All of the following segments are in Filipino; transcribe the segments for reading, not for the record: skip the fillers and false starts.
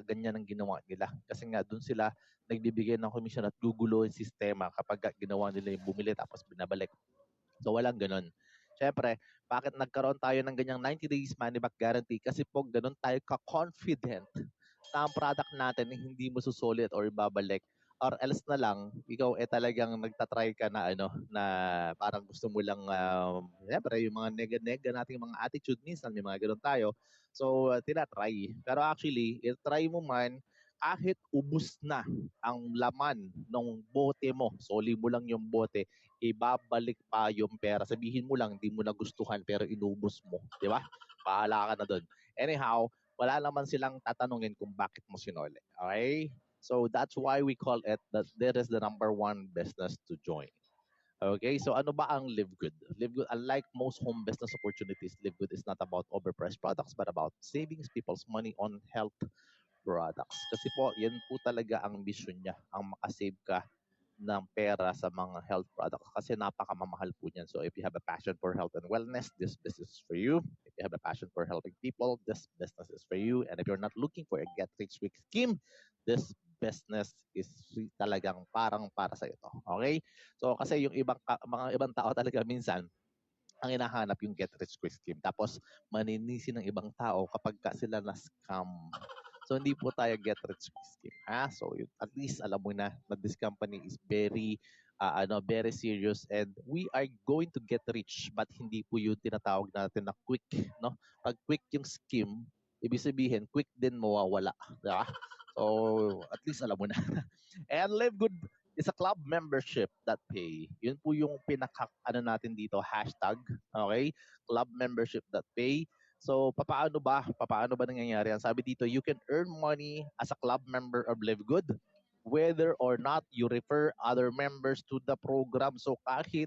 ganyan ang ginawa nila. Kasi nga doon sila nagbibigay ng commission at gugulo yung sistema kapag ginawa nila yung bumili tapos binabalik. So walang ganun. Siyempre, bakit nagkaroon tayo ng ganyang 90 days money back guarantee? Kasi po ganun tayo ka-confident na ang product natin hindi mo susulit or babalik, or else na lang ikaw talagang nagtatry ka na na parang gusto mo lang siyempre yung mga nega-nega nating mga attitude minsan may mga ganun tayo. So tinatry. Pero actually, i-try mo man kahit ubus na ang laman ng bote mo, soli mo lang yung bote, ibabalik pa yung pera. Sabihin mo lang, hindi mo nagustuhan pero inubos mo. Di ba? Bahala ka na doon. Anyhow, wala naman silang tatanungin kung bakit mo sinole. Okay? So that's why we call it that there is the number one business to join. Okay, so ano ba ang Live Good? Live Good, unlike most home business opportunities, Live Good is not about overpriced products but about saving people's money on health products. Kasi po, yan po talaga ang mission niya, ang makasave ka ng pera sa mga health products kasi napakamamahal po niyan. So if you have a passion for health and wellness, this business is for you. If you have a passion for helping people, this business is for you. And if you're not looking for a get-rich-quick scheme, this business is talagang parang para sa ito. Okay? So kasi yung mga ibang tao talaga minsan, ang hinahanap yung get-rich-quick scheme. Tapos maninisi ng ibang tao kapag sila na-scam. So hindi po tayo get-rich-quick scheme. So at least alam mo na this company is very very serious and we are going to get rich but hindi po yung tinatawag natin na quick, no? Pag quick yung scheme, ibig sabihin quick din mawawala, diba? So at least alam mo na. And Live Good is a club membership that pay. Yun po yung natin dito, hashtag, okay? Club membership that pay. So, papaano ba nangyayari yan? Sabi dito, you can earn money as a club member of Live Good whether or not you refer other members to the program. So, kahit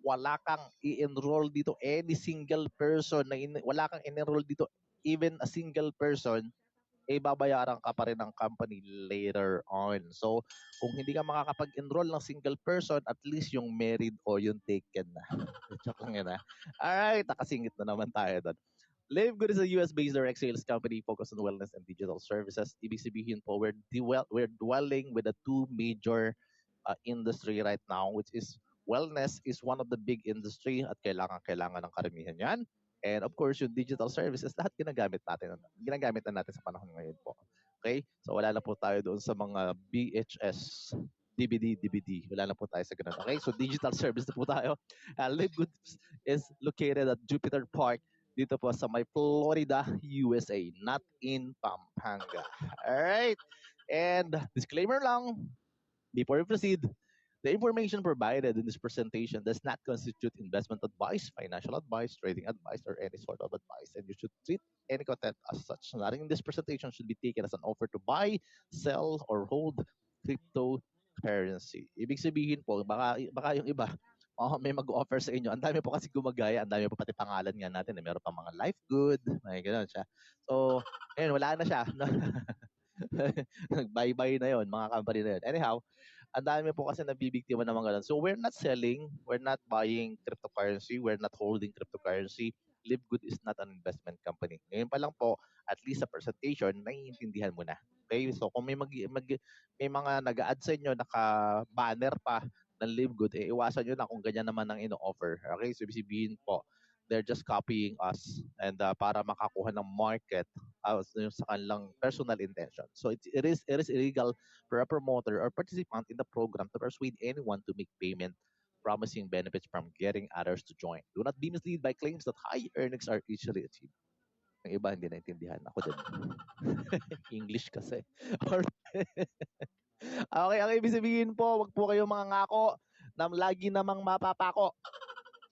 wala kang i-enroll dito, any single person, wala kang in-enroll dito, even a single person, babayaran ka pa rin ng company later on. So, kung hindi ka makakapag-enroll ng single person, at least yung married o yung taken na. Joke lang yun ha. Alright, nakasingit na naman tayo doon. Live Good is a US-based direct sales company focused on wellness and digital services. Ibig sabihin po, we're dwelling with the two major industry right now, which is wellness is one of the big industry at kailangan ng karamihan yan. And of course, yung digital services, lahat ginagamit na natin sa panahon ngayon po. Okay? So wala na po tayo doon sa mga BHS, DVD. Wala na po tayo sa ganun. Okay? So digital service na po tayo. Live Good is located at Jupiter Park dito po sa may Florida, USA, not in Pampanga. Alright? And disclaimer lang, before we proceed, the information provided in this presentation does not constitute investment advice, financial advice, trading advice, or any sort of advice, and you should treat any content as such. Nothing in this presentation should be taken as an offer to buy, sell, or hold cryptocurrency. Ibig sabihin po, baka yung iba, may mag-offer sa inyo. Ang dami po kasi gumagaya, ang dami po pati pangalan nga natin. Meron pa mga life good, may gano'n siya. So, ngayon, wala na siya. Bye-bye na yon mga company na yun. Anyhow, ang dami po kasi nabibiktima ng mga ganun. So, we're not selling, we're not buying cryptocurrency, we're not holding cryptocurrency. Live Good is not an investment company. Ngayon pa lang po, at least sa presentation, naiintindihan mo na. Okay? So, kung may may mga nag-a-add sa inyo, naka-banner pa ng Live Good, iwasan nyo na kung ganyan naman ang ino-offer. Okay? So, sabihin po, they're just copying us and para makakuha ng market sa kanilang personal intention. So, it is illegal for a promoter or participant in the program to persuade anyone to make payment promising benefits from getting others to join. Do not be misled by claims that high earnings are easily achieved. Ang iba hindi naintindihan. Ako din. English kasi. Okay, ang ibig sabihin po, wag po kayong mga ngako na lagi namang mapapako.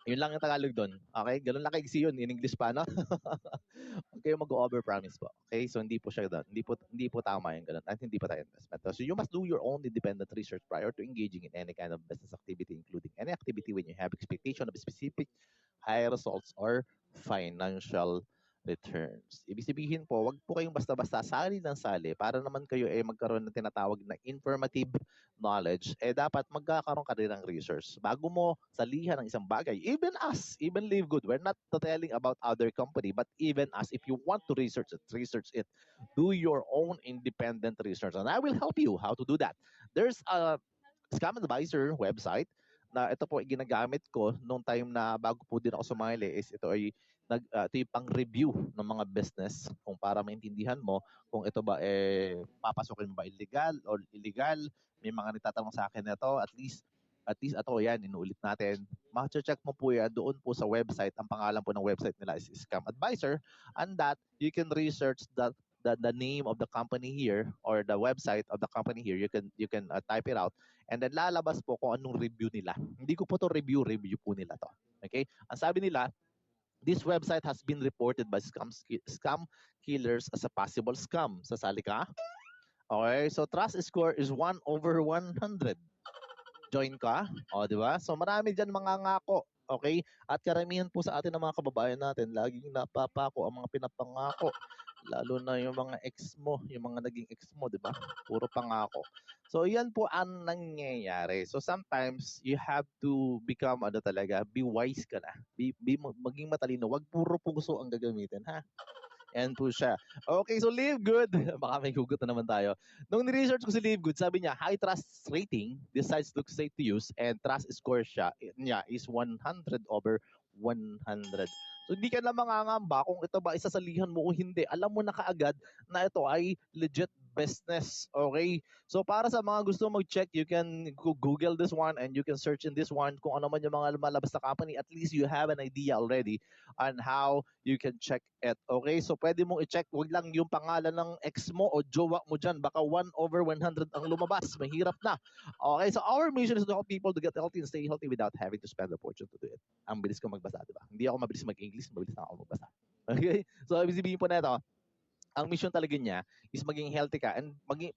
Yun lang yung Tagalog doon. Okay? Ganun lang kaigsi yun. In English pa, no? Huwag kayong mag-overpromise po. Okay? So, hindi po siya doon. Hindi po tama yung ganun. At hindi pa tayo investment. So, you must do your own independent research prior to engaging in any kind of business activity, including any activity when you have expectation of specific high results or financial returns. Ibig sabihin po, wag po kayong basta-basta sali ng sali para naman kayo magkaroon ng tinatawag na informative knowledge. Dapat magkakaroon ka rin ng research. Bago mo salihan ng isang bagay, even us, even Live Good, we're not telling about other company, but even us, if you want to research it, do your own independent research. And I will help you how to do that. There's a Scam Advisor website na ito po ay ginagamit ko nung time na bago po din ako sumali is ito ay ito yung pang-review ng mga business kung para maintindihan mo kung ito ba papasokin mo ba illegal or illegal. May mga nagtatanong sa akin nito, at least ito yan, inuulit natin. Ma-check mo po yan doon po sa website. Ang pangalan po ng website nila is Scam Advisor, and that you can research the name of the company here or the website of the company here. You can type it out, and then lalabas po kung anong review nila. Hindi ko po to review po nila to. Okay? Ang sabi nila, this website has been reported by scam killers as a possible scam. Sasali ka? Okay, so trust score is 1/100. Join ka? O, di ba? So marami dyan mga ngako. Okay? At karamihan po sa atin ng mga kababayan natin, laging napapako ang mga pinapangako. Lalo na yung mga ex mo, yung mga naging ex mo, di ba? Puro pangako. So yan po ang nangyayari. So sometimes you have to become be wise ka na. Maging matalino. Wag puro puso ang gagamitin, ha? Yan po siya. Okay, so Live Good. Baka may hugot na naman tayo. Nung ni-research ko si Live Good, sabi niya, high trust rating, this site looks safe to use, and trust score niya is 100/100. So hindi ka na mangangamba kung ito ba isasalihan mo o hindi. Alam mo na kaagad na ito ay legit business. Okay? So para sa mga gusto mag-check, you can Google this one and you can search in this one kung ano man yung mga lumalabas na company. At least you have an idea already on how you can check it. Okay? So pwede mong i-check. Huwag lang yung pangalan ng ex mo o jowa mo dyan. Baka 1/100 ang lumabas. Mahirap na. Okay? So our mission is to help people to get healthy and stay healthy without having to spend a fortune to do it. Ang bilis ko magbasa, di ba? Hindi ako mabilis mag-English, mabilis na ako magbasa. Okay? So ibig sabihin po na ito, ang mission talaga niya is maging healthy ka and maging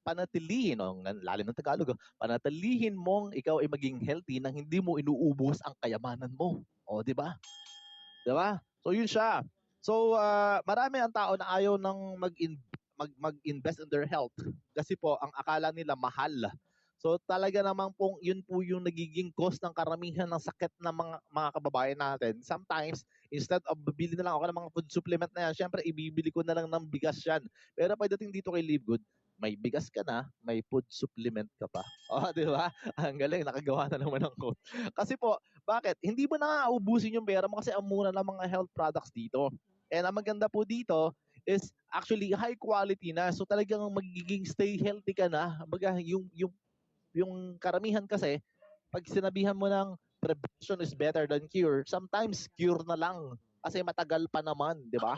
panatilihin, lalim ng Tagalog, panatilihin mong ikaw ay maging healthy nang hindi mo inuubos ang kayamanan mo. O, di ba? Di ba? So, yun siya. So, marami ang tao na ayaw nang mag-invest in their health kasi po, ang akala nila mahal. So talaga naman pong yun po yung nagiging cause ng karamihan ng sakit ng mga kababayan natin. Sometimes, instead of bibili na lang ako ng mga food supplement na yan, syempre ibibili ko na lang ng bigas yan. Pero pagdating dito kay Live Good, may bigas ka na, may food supplement ka pa. O, di ba? Ang galing, nakagawa na naman ng quote. Kasi po, bakit? Hindi mo na ubusin yung pera mo kasi ang mura ng mga health products dito. And ang maganda po dito is actually high quality na. So talagang magiging stay healthy ka na. Baga, yung karamihan kasi, pag sinabihan mo ng prevention is better than cure, sometimes cure na lang kasi matagal pa naman, di ba?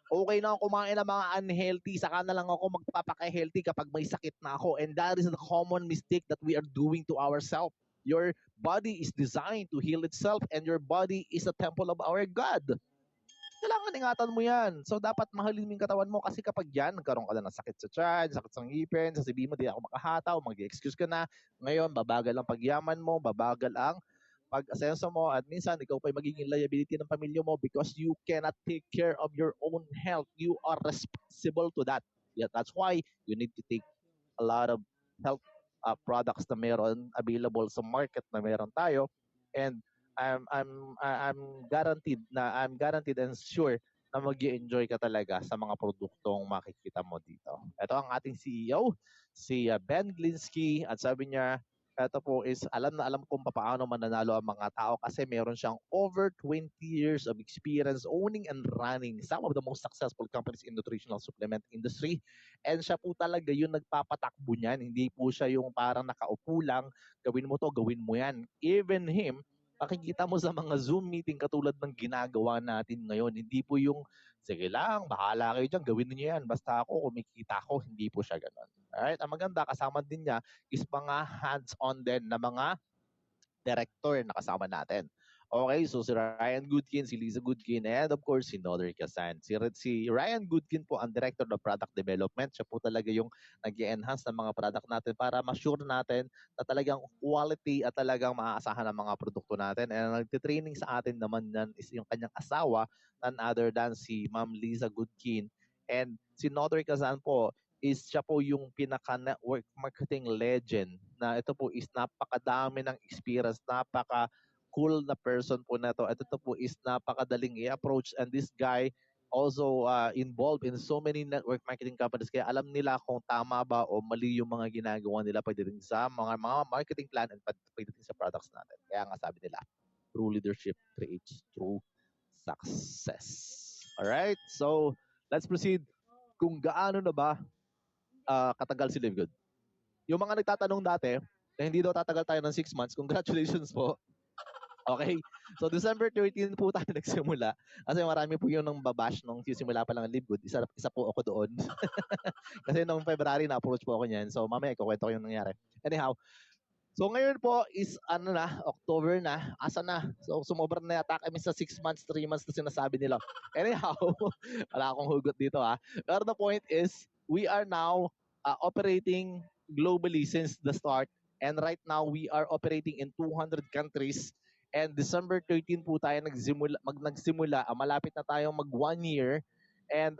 Okay na ako kumain ng mga unhealthy, saka na lang ako magpapaka-healthy kapag may sakit na ako. And that is the common mistake that we are doing to ourselves. Your body is designed to heal itself and your body is a temple of our God. Kailangan ingatan mo yan. So, dapat mahalin mo yung katawan mo kasi kapag yan, nagkaroon ka na ng sakit sa tiyan, sakit sa ngipin, sasabihin mo, di ako makahataw, mag-excuse ka na. Ngayon, babagal ang pagyaman mo, babagal ang pag-asenso mo, at minsan, ikaw pa'y magiging liability ng pamilya mo because you cannot take care of your own health. You are responsible to that. Yeah, that's why you need to take a lot of health products na meron available sa market na meron tayo. And I'm guaranteed and sure na mag-enjoy ka talaga sa mga produktong makikita mo dito. Ito ang ating CEO, si Ben Glinsky, at sabi niya, ito po is alam na alam kung paano mananalo ang mga tao kasi meron siyang over 20 years of experience owning and running some of the most successful companies in nutritional supplement industry. And siya po talaga yung nagpapatakbo niyan. Hindi po siya yung parang nakaupo lang, gawin mo to, gawin mo yan. Even him, makikita mo sa mga Zoom meeting katulad ng ginagawa natin ngayon. Hindi po yung, sige lang, bahala kayo dyan, gawin niyo yan. Basta ako, kumikita ako, hindi po siya ganun. Alright? Ang maganda, kasama din niya is mga hands-on din na mga director na kasama natin. Okay, so si Ryan Goodkin, si Lisa Goodkin, and of course si Nodri Kasan. Si Ryan Goodkin po ang Director of Product Development. Siya po talaga yung nag-enhance ng mga product natin para ma-sure natin na talagang quality at talagang maaasahan ang mga produkto natin. And nagtitraining sa atin naman yan is yung kanyang asawa, none other than si Ma'am Lisa Goodkin. And si Nodri Kasan po is siya po yung pinaka-network marketing legend na ito po is napakadami ng experience, cool na person po na to. At ito po is napakadaling i-approach, and this guy also involved in so many network marketing companies, kaya alam nila kung tama ba o mali yung mga ginagawa nila pagdating sa mga marketing plan and pagdating sa products natin. Kaya nga sabi nila, true leadership creates true success. Alright, so let's proceed. Kung gaano na ba katagal si Live Good? Yung mga nagtatanong dati na hindi daw tatagal tayo ng 6 months, congratulations po. Okay? So December 13 po tayo nagsimula. Kasi marami po yung nang babash nung sisimula pa lang ang Live Good. Isa po ako doon. Kasi nung February na-approach po ako niyan. So mamaya ikukwento ko yung nangyari. Anyhow, so ngayon po is October na. Asa na? So sumobra na yata kami sa 6 months, 3 months na sinasabi nila. Anyhow, wala akong hugot dito ha. Pero the point is, we are now operating globally since the start. And right now, we are operating in 200 countries. And December 13 po tayo nagsimula. Malapit na tayong mag 1 year. And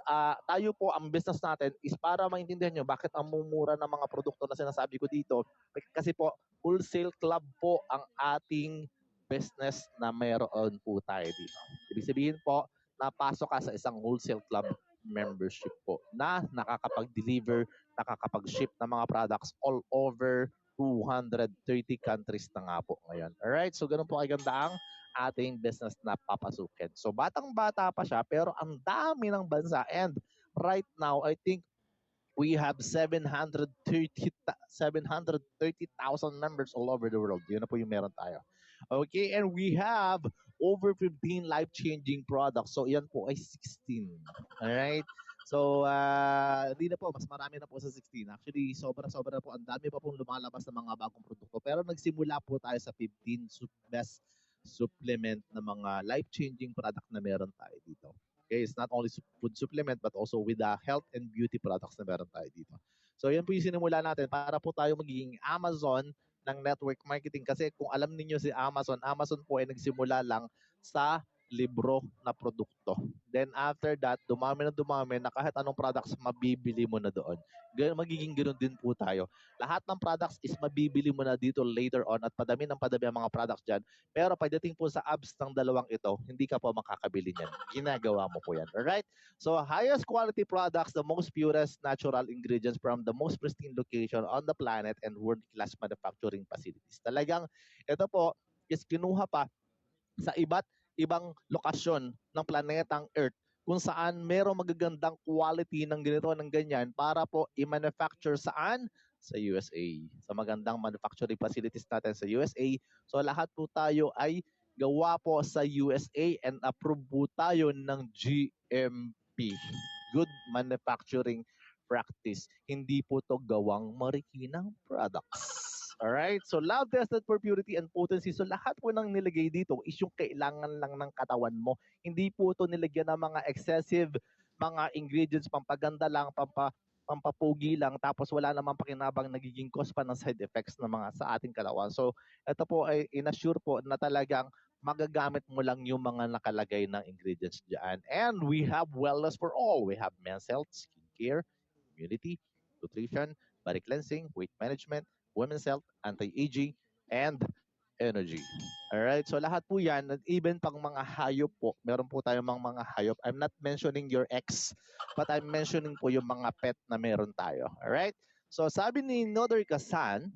tayo po, ang business natin is para maintindihan nyo bakit ang mumura ng mga produkto na sinasabi ko dito. Kasi po, wholesale club po ang ating business na mayroon po tayo dito. Ibig sabihin po, napasok ka sa isang wholesale club membership po na nakakapag-deliver, nakakapag-ship ng mga products all over 230 countries na nga po ngayon. Alright, so ganun po kaganda ang ating business na papasukin. So batang-bata pa siya pero ang dami ng bansa, and right now I think we have 730,000 members all over the world. Yun na po yung meron tayo. Okay, and we have over 15 life-changing products. So yan po ay 16. Alright? So, hindi na po, mas marami na po sa 16. Actually, sobra-sobra na po. Ang dami pa pong lumalabas ng mga bagong produkto. Pero nagsimula po tayo sa 15 best supplement na mga life-changing product na meron tayo dito. Okay, it's not only food supplement but also with the health and beauty products na meron tayo dito. So, yan po yung sinimula natin para po tayo magiging Amazon ng network marketing. Kasi kung alam niyo si Amazon, Amazon po ay nagsimula lang sa libro na produkto. Then after that, dumami na kahit anong products mabibili mo na doon. Magiging ganoon din po tayo. Lahat ng products is mabibili mo na dito later on at padami ang mga products dyan. Pero pagdating po sa apps ng dalawang ito, hindi ka po makakabili niyan. Ginagawa mo po yan. Alright? So highest quality products, the most purest natural ingredients from the most pristine location on the planet and world-class manufacturing facilities. Talagang ito po is kinuha pa sa iba't ibang lokasyon ng planetang Earth kung saan merong magagandang quality ng ganito, ng ganyan para po i-manufacture saan? Sa USA. Sa magandang manufacturing facilities natin sa USA. So lahat po tayo ay gawa po sa USA and approve po tayo ng GMP. Good Manufacturing Practice. Hindi po to gawang marikinang products. Alright? So, lab tested for purity and potency. So, lahat po ng nilagay dito is yung kailangan lang ng katawan mo. Hindi po ito nilagyan ng mga excessive mga ingredients, pampaganda lang, pampapugi lang, tapos wala namang pakinabang nagiging cause pa ng side effects ng mga sa ating kalawan. So, ito po ay inassure po na talagang magagamit mo lang yung mga nakalagay ng ingredients dyan. And we have wellness for all. We have men's health, skincare, immunity, nutrition, body cleansing, weight management, women's health, anti-aging, and energy. Alright, so lahat po yan, even pang mga hayop po, meron po tayong mga hayop. I'm not mentioning your ex, but I'm mentioning po yung mga pet na meron tayo. Alright, so sabi ni Nodor Kasan,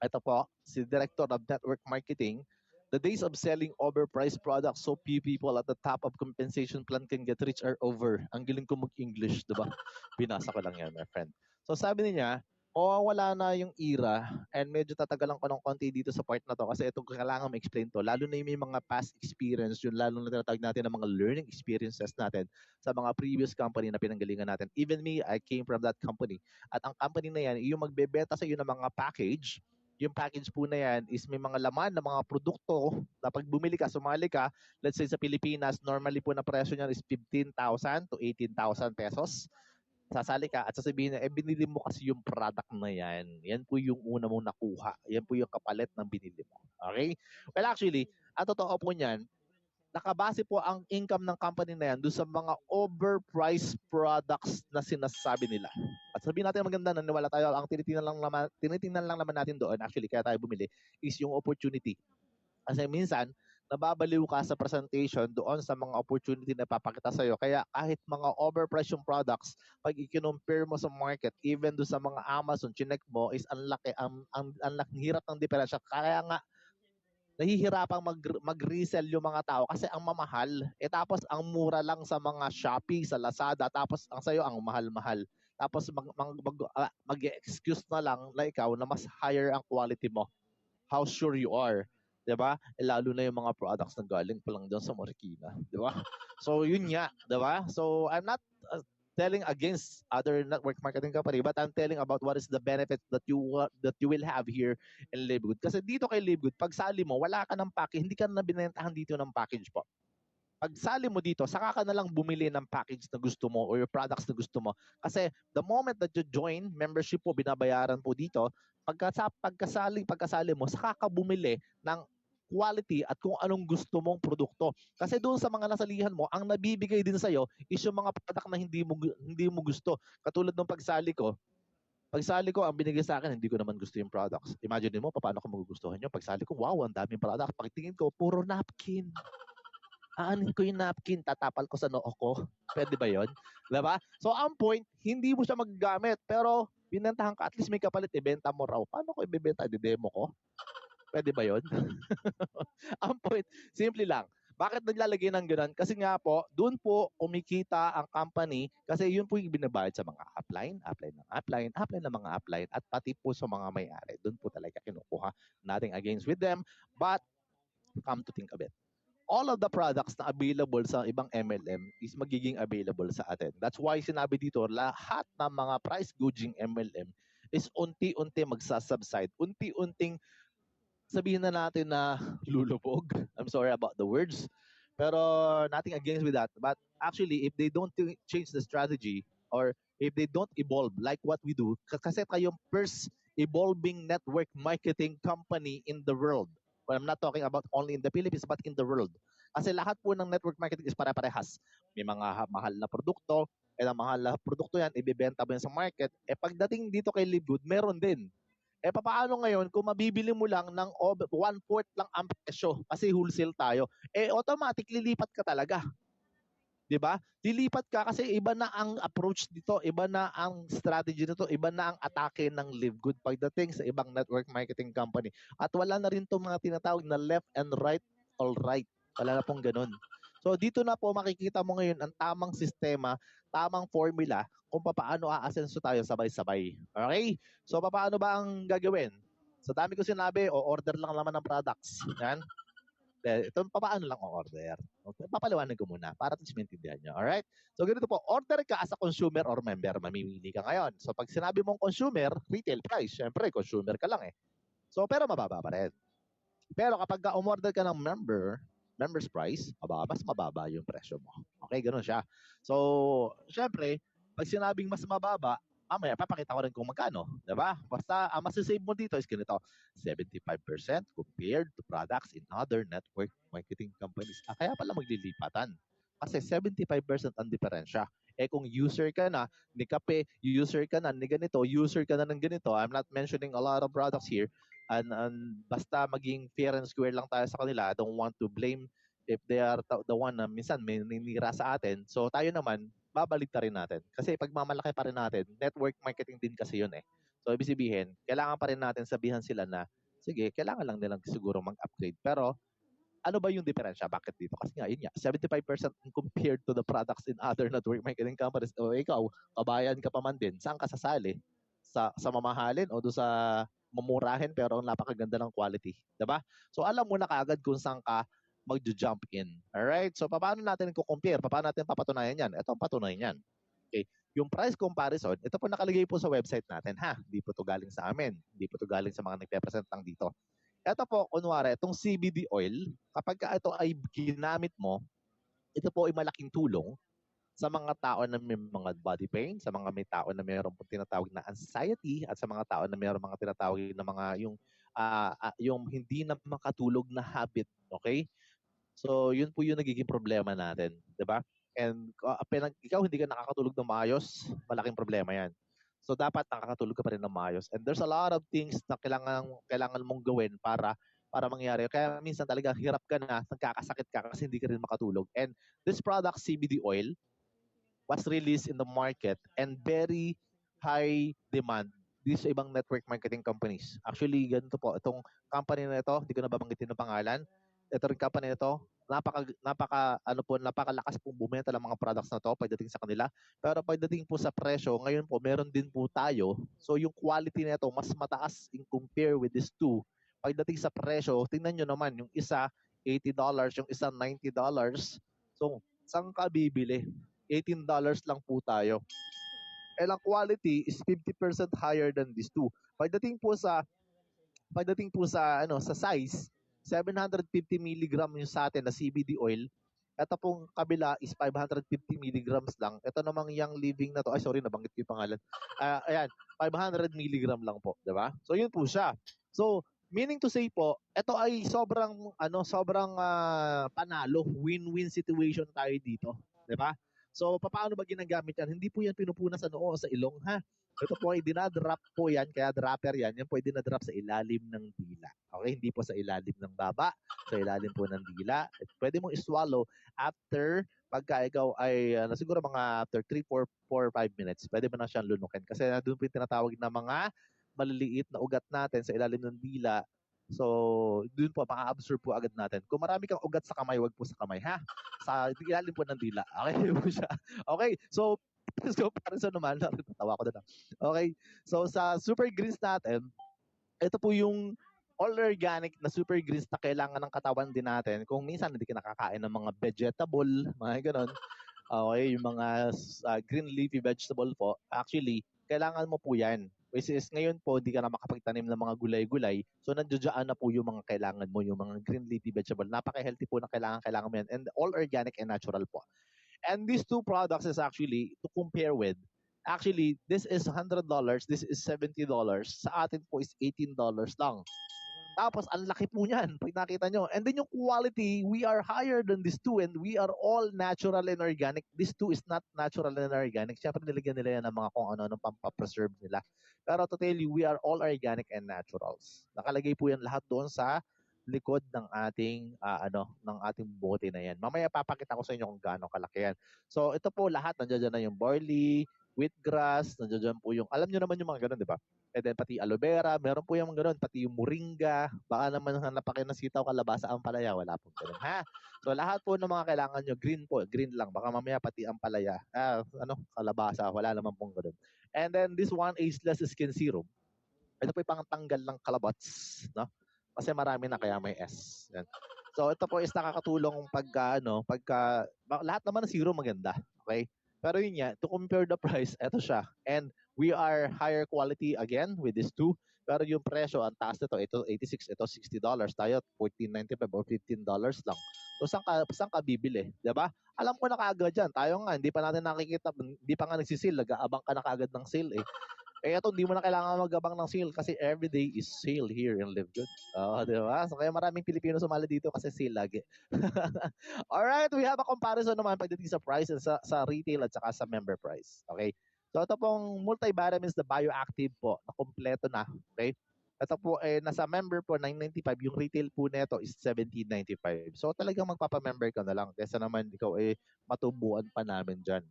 ito po, si Director of Network Marketing, the days of selling overpriced products so few people at the top of compensation plan can get rich are over. Ang galing ko mag-English, diba? Binasa ko lang yan, my friend. So sabi niya, wala na yung era, and medyo tatagalan ko ng konti dito sa part na to kasi ito kailangan ma-explain to, lalo na yung may mga past experience, yung lalo na tinatawag natin ng mga learning experiences natin sa mga previous company na pinanggalingan natin. Even me, I came from that company. At ang company na yan, yung magbebenta sa iyo ng mga package Yung package po na yan is may mga laman na mga produkto na pag bumili ka, sumali ka, let's say sa Pilipinas, normally po na presyo niyan is 15,000 to 18,000 pesos. Sasali ka at sasabihin na, binili mo kasi yung product na yan. Yan po yung una mong nakuha. Yan po yung kapalit ng binili mo. Okay? Well, actually, ang totoo po niyan, nakabase po ang income ng company na yan doon sa mga overpriced products na sinasabi nila. At sabihin natin maganda, naniwala tayo, ang tinitingnan lang naman natin doon, actually kaya tayo bumili, is yung opportunity. Kasi minsan, nababaliw ka sa presentation doon sa mga opportunity na papakita sa'yo. Kaya kahit mga overpriced yung products, pag i-compare mo sa market, even doon sa mga Amazon, chinek mo, is ang laki, ang hirap ng diferensya. Kaya nga, nahihirapang mag-resell yung mga tao kasi ang mamahal. Tapos ang mura lang sa mga Shopee, sa Lazada, tapos ang sayo ang mahal-mahal. Tapos mag-excuse na lang na ikaw na mas higher ang quality mo. How sure you are. 'Di ba? Lalo na yung mga products na galing pa lang doon sa Marikina, 'di ba? So yun nga, 'di ba? So I'm not telling against other network marketing company, but I'm telling about what is the benefit that you will have here in Livegood. Kasi dito kay Livegood, pag sali mo, wala ka ng package, hindi ka na binentahan dito ng package po. Pag sali mo dito, saka ka na lang bumili ng package na gusto mo or your products na gusto mo. Kasi the moment that you join, membership po, binabayaran po dito, pagkasali mo, saka ka bumili ng quality at kung anong gusto mong produkto. Kasi doon sa mga nasalihan mo, ang nabibigay din sa'yo is yung mga product na hindi mo gusto. Katulad ng pagsali ko, ang binigay sa akin, hindi ko naman gusto yung products. Imagine mo, paano ko magugustuhan yun? Pagsali ko, wow, ang daming product. Pagtingin ko, puro napkin. Aanin ko yung napkin, tatapal ko sa noo ko. Pwede ba yun? Diba? So, ang point, hindi mo siya magagamit. Pero, binentahan ka, at least may kapalit, ibenta mo raw. Paano ko ibebenta? Demo ko? Pwede ba yun? Ang point, simple lang. Bakit naglalagay ng ganun? Kasi nga po, doon po kumikita ang company kasi yun po yung binabayad sa mga upline ng mga upline at pati po sa mga may-ari. Doon po talaga kinukuha. Nothing against with them. But, come to think of it, all of the products na available sa ibang MLM is magiging available sa atin. That's why sinabi dito, lahat ng mga price gouging MLM is unti-unti magsasubside. Unti-unting sabihin na natin na lulubog. I'm sorry about the words. Pero nothing against with that. But actually, if they don't change the strategy or if they don't evolve like what we do, kasi kayong first evolving network marketing company in the world. Well, I'm not talking about only in the Philippines, but in the world. Kasi lahat po ng network marketing is pare-parehas. May mga mahal na produkto, ang mahal na produkto yan, ibibenta mo yan sa market. Pagdating dito kay Livegood, meron din. Papaano ngayon kung mabibili mo lang ng 1/4 lang ang presyo kasi wholesale tayo, automatic lilipat ka talaga. 'Di ba? Lilipat ka kasi iba na ang approach dito, iba na ang strategy nito, iba na ang atake ng Livegood pagdating sa ibang network marketing company. At wala na rin 'tong mga tinatawag na left and right, all right. Wala na pong ganun. So dito na po makikita mo ngayon ang tamang sistema, tamang formula kung paano aasenso tayo sabay-sabay. Okay? So paano ba ang gagawin? Sa dami ko sinabi, order lang naman ng products. Yan. Ito, paano lang order? Okay, papaliwanag ko muna para at least maintindihan nyo. Alright? So ganito po, order ka as a consumer or member, mamimili ka ngayon. So pag sinabi mong consumer, retail price, syempre consumer ka lang eh. So pero mababa pa rin. Pero kapag umorder ka ng member's price, mas mababa yung presyo mo. Okay, ganoon siya. So, syempre, pag sinabing mas mababa, mamaya papakita ko rin kung magkano, 'di ba? Basta ang masasave mo dito is ganito, 75% compared to products in other network marketing companies. Kaya pala maglilipatan. Kasi 75% ang diferensya. Kung user ka na ni kape, user ka na ni ganito, user ka na ng ganito, I'm not mentioning a lot of products here, and basta maging fair and square lang tayo sa kanila. I don't want to blame if they are the one na minsan may ninira sa atin. So tayo naman, babalik ta rin natin. Kasi pagmamalaki pa rin natin, network marketing din kasi yun eh. So ibig sabihin, kailangan pa rin natin sabihan sila na, sige, kailangan lang nilang siguro mag-upgrade. Pero ano ba yung diferensya? Bakit dito? Kasi nga, yun nga, 75% compared to the products in other network marketing companies. O ikaw, kabayan ka pa man din, saan ka sasali? Sa mamahalin o doon sa mamurahin pero ang napakaganda ng quality. Diba? So alam mo na kaagad kung saan ka mag-jump in. Alright? So paano natin i-compare? Paano natin papatunayan yan? Ito ang patunayan yan. Okay. yung price comparison, ito po nakalagay po sa website natin ha. Hindi po to galing sa amin. Hindi po to galing sa mga nagpe-present lang dito. Ito po, kunwari, itong CBD oil, kapag ito ay ginamit mo, ito po ay malaking tulong sa mga tao na may mga body pain, sa mga may tao na mayroon pong tinatawag na anxiety, at sa mga tao na mayroon mga tinatawag na mga yung hindi na makatulog na habit, okay? So, yun po yung nagiging problema natin, 'di ba? And ikaw hindi ka nakakatulog ng maayos, malaking problema 'yan. So, dapat nakakatulog ka pa rin ng maayos. And there's a lot of things na kailangan mong gawin para mangyari. Kaya minsan talaga hirap ka na, nagkakasakit ka kasi hindi ka rin makatulog. And this product, CBD oil, was released in the market and very high demand dito sa ibang network marketing companies. Actually, ganito po. Itong company na ito, hindi ko na babanggitin ng pangalan. Ito rin company na ito, napakalakas pong bumenta ng mga products na to pagdating sa kanila. Pero pagdating po sa presyo, ngayon po meron din po tayo. So yung quality nito mas mataas in compare with these two. Pagdating sa presyo, tingnan nyo naman, yung isa $80, yung isa $90. So, saan ka bibili? $18 lang po tayo. And ang quality is 50% higher than these two. Pagdating po sa size, 750 milligram yung sa atin na CBD oil. Ito pong kabila is 550 milligrams lang. Ito namang Young Living na to. Ay, sorry, nabanggit ko yung pangalan. Ayan, 500 milligram lang po, 'di ba? So yun po siya. So, meaning to say po, ito ay sobrang panalo, win-win situation tayo dito, 'di ba? So, paano ba ginagamit yan? Hindi po yan pinupunas sa noo o sa ilong, ha? Ito po ay dinadrop po yan, kaya dropper yan. Yan po ay dinadrop sa ilalim ng dila. Okay? Hindi po sa ilalim ng baba, sa ilalim po ng dila. Pwede mong iswallow after pagka ikaw ay siguro mga after 3, 4, 5 minutes. Pwede mo na siyang lunukin. Kasi doon po yung tinatawag na mga maliliit na ugat natin sa ilalim ng dila. So, doon po, maka-absorb po agad natin. Kung marami kang ugat sa kamay, wag po sa kamay, ha? Sa ilalim po ng dila. Okay po siya. Okay, so comparison naman, natawa ko na lang. Okay, so sa super greens natin, ito po yung all organic na super greens na kailangan ng katawan din natin. Kung minsan hindi ka nakakain ng mga vegetable, mga ganon, okay, yung mga green leafy vegetable po, actually, kailangan mo po yan. Which is ngayon po, di ka na makapagtanim ng mga gulay-gulay. So, nandiyan na po yung mga kailangan mo, yung mga green leafy vegetable. Napaka-healthy po na kailangan mo yan. And all organic and natural po. And these two products is actually, to compare with, actually, this is $100, this is $70. Sa atin po is $18 lang. Tapos, ang laki po niyan, pag nakita nyo. And then yung quality, we are higher than these two and we are all natural and organic. This two is not natural and organic. Siyempre, nilagyan nila yan ng mga kung ano-ano pampapreserve nila. Pero to tell you, we are all organic and naturals. Nakalagay po yan lahat doon sa likod ng ating ng ating bote na yan. Mamaya papakita ko sa inyo kung gaano kalaki yan. So, ito po lahat, nandiyan na yung barley, wheatgrass, nandiyan po yung, alam nyo naman yung mga ganun, di ba? And then pati aloe vera, meron po yung gano'n, pati yung moringa, baka naman hanap pa kayo ng sitaw, kalabasa, ampalaya, wala pong gano'n, ha? So lahat po ng mga kailangan nyo, green po, green lang, baka mamaya pati ampalaya, kalabasa, wala naman pong gano'n. And then this one, ageless skin serum, ito po yung pangtanggal ng kalabats, no? Kasi marami na kaya may S. Yan. So ito po is nakakatulong lahat naman ng serum maganda, okay? Pero yun nga, to compare the price, ito siya. And we are higher quality again with these two. Pero yung presyo, ang taas nito, ito 86, ito $60. Tayo, $14.95 or $15 lang. So, saan ka bibili? Diba? Alam ko na kaagad yan. Tayo nga, hindi pa natin nakikita, hindi pa nga nagsisil. Nag-aabang ka na kaagad ng sale eh. Eh ito, hindi mo na kailangan mag-abang ng sale kasi everyday is sale here in Live Good. Di ba? So, kaya maraming Pilipino sumali dito kasi sale lagi. Alright, we have a comparison naman pagdating sa prices sa retail at saka sa member price. Okay? So, ito pong multivitamins na bioactive po, na kompleto na. Okay? Ito po, nasa member po, $9.95. Yung retail po nito is $17.95. So, talagang magpapamember ka na lang. Kesa naman ikaw matubuan pa namin dyan.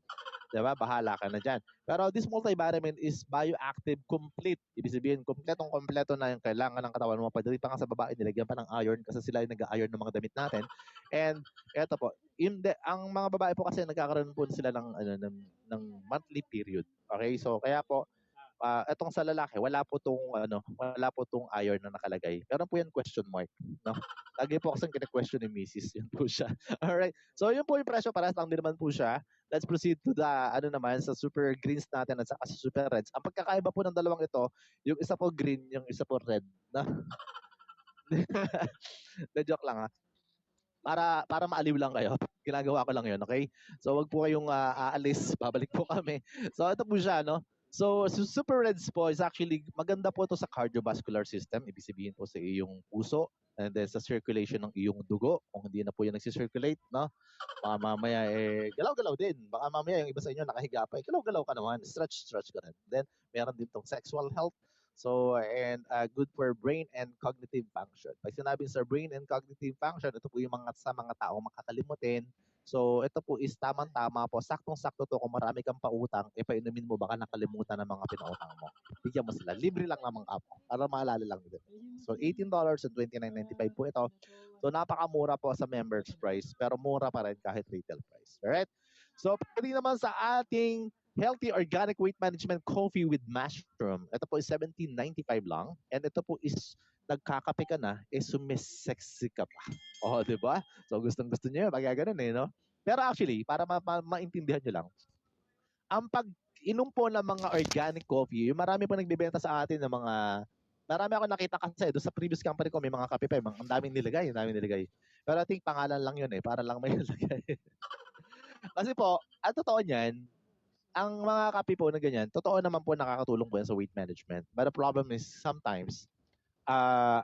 Diba? Bahala ka na dyan. Pero this multivitamin is bioactive complete. Ibig sabihin, kompleto na yung kailangan ng katawan mo. Pagdating pa nga sa babae, nilagyan pa ng iron kasi sila yung nag-iron ng mga damit natin. And eto po, ang mga babae po kasi nagkakaroon po sila ng monthly period. Okay? So, kaya po, Etong sa lalaki, wala po tong iron na nakalagay. Meron po yan question mark, no? Lagi po kasing kina-question ni Mrs. Yun po siya. Alright. So yun po yung presyo, parehas lang din naman po siya. Let's proceed to the naman sa super greens natin at saka sa super reds. Ang pagkakaiba po ng dalawang ito, yung isa po green, yung isa po red, na. Na joke lang ha. Para maaliw lang kayo. Ginagawa ko lang 'yon, okay? So wag po kayong aalis, babalik po kami. So ito po siya, no? So Super Reds po is actually maganda po to sa cardiovascular system, ibig sabihin po sa iyong puso and then sa circulation ng iyong dugo. Kung hindi na po yan nagsi-circulate, no? Baka mamaya galaw-galaw din. Baka mamaya yung iba sa inyo nakahiga pa, galaw-galaw ka naman, stretch ka rin. Then meron din tong sexual health. So, and good for brain and cognitive function. Pag sinabing sa brain and cognitive function, ito po yung sa mga taong makakalimutin. So, ito po is tamang-tama po. Saktong-sakto to kung marami kang pautang, painumin mo, baka nakalimutan ng mga pinautang mo. Bigyan mo sila. Libre lang naman po. Para maalala lang din. So, $18 and $29.95 po ito. So, napakamura po sa members price, pero mura pa rin kahit retail price. Alright? So, pwede naman sa ating Healthy Organic Weight Management Coffee with Mushroom. Ito po is $17.95 lang. And ito po is nagkakape ka na, sumisexy ka pa. Oh, di ba? So, gustong-gusto niyo, magaganon no? Pero actually, para maintindihan nyo lang, ang pag-inom po ng mga organic coffee, yung marami po nagbebenta sa atin ng mga, marami ako nakita kasi doon sa previous company ko, may mga kape pa, ang daming nilagay. Pero I think pangalan lang yun para lang may nilagay. Kasi po, ang totoo niyan, ang mga kape po na ganyan, totoo naman po nakakatulong po yan sa weight management. But the problem is sometimes,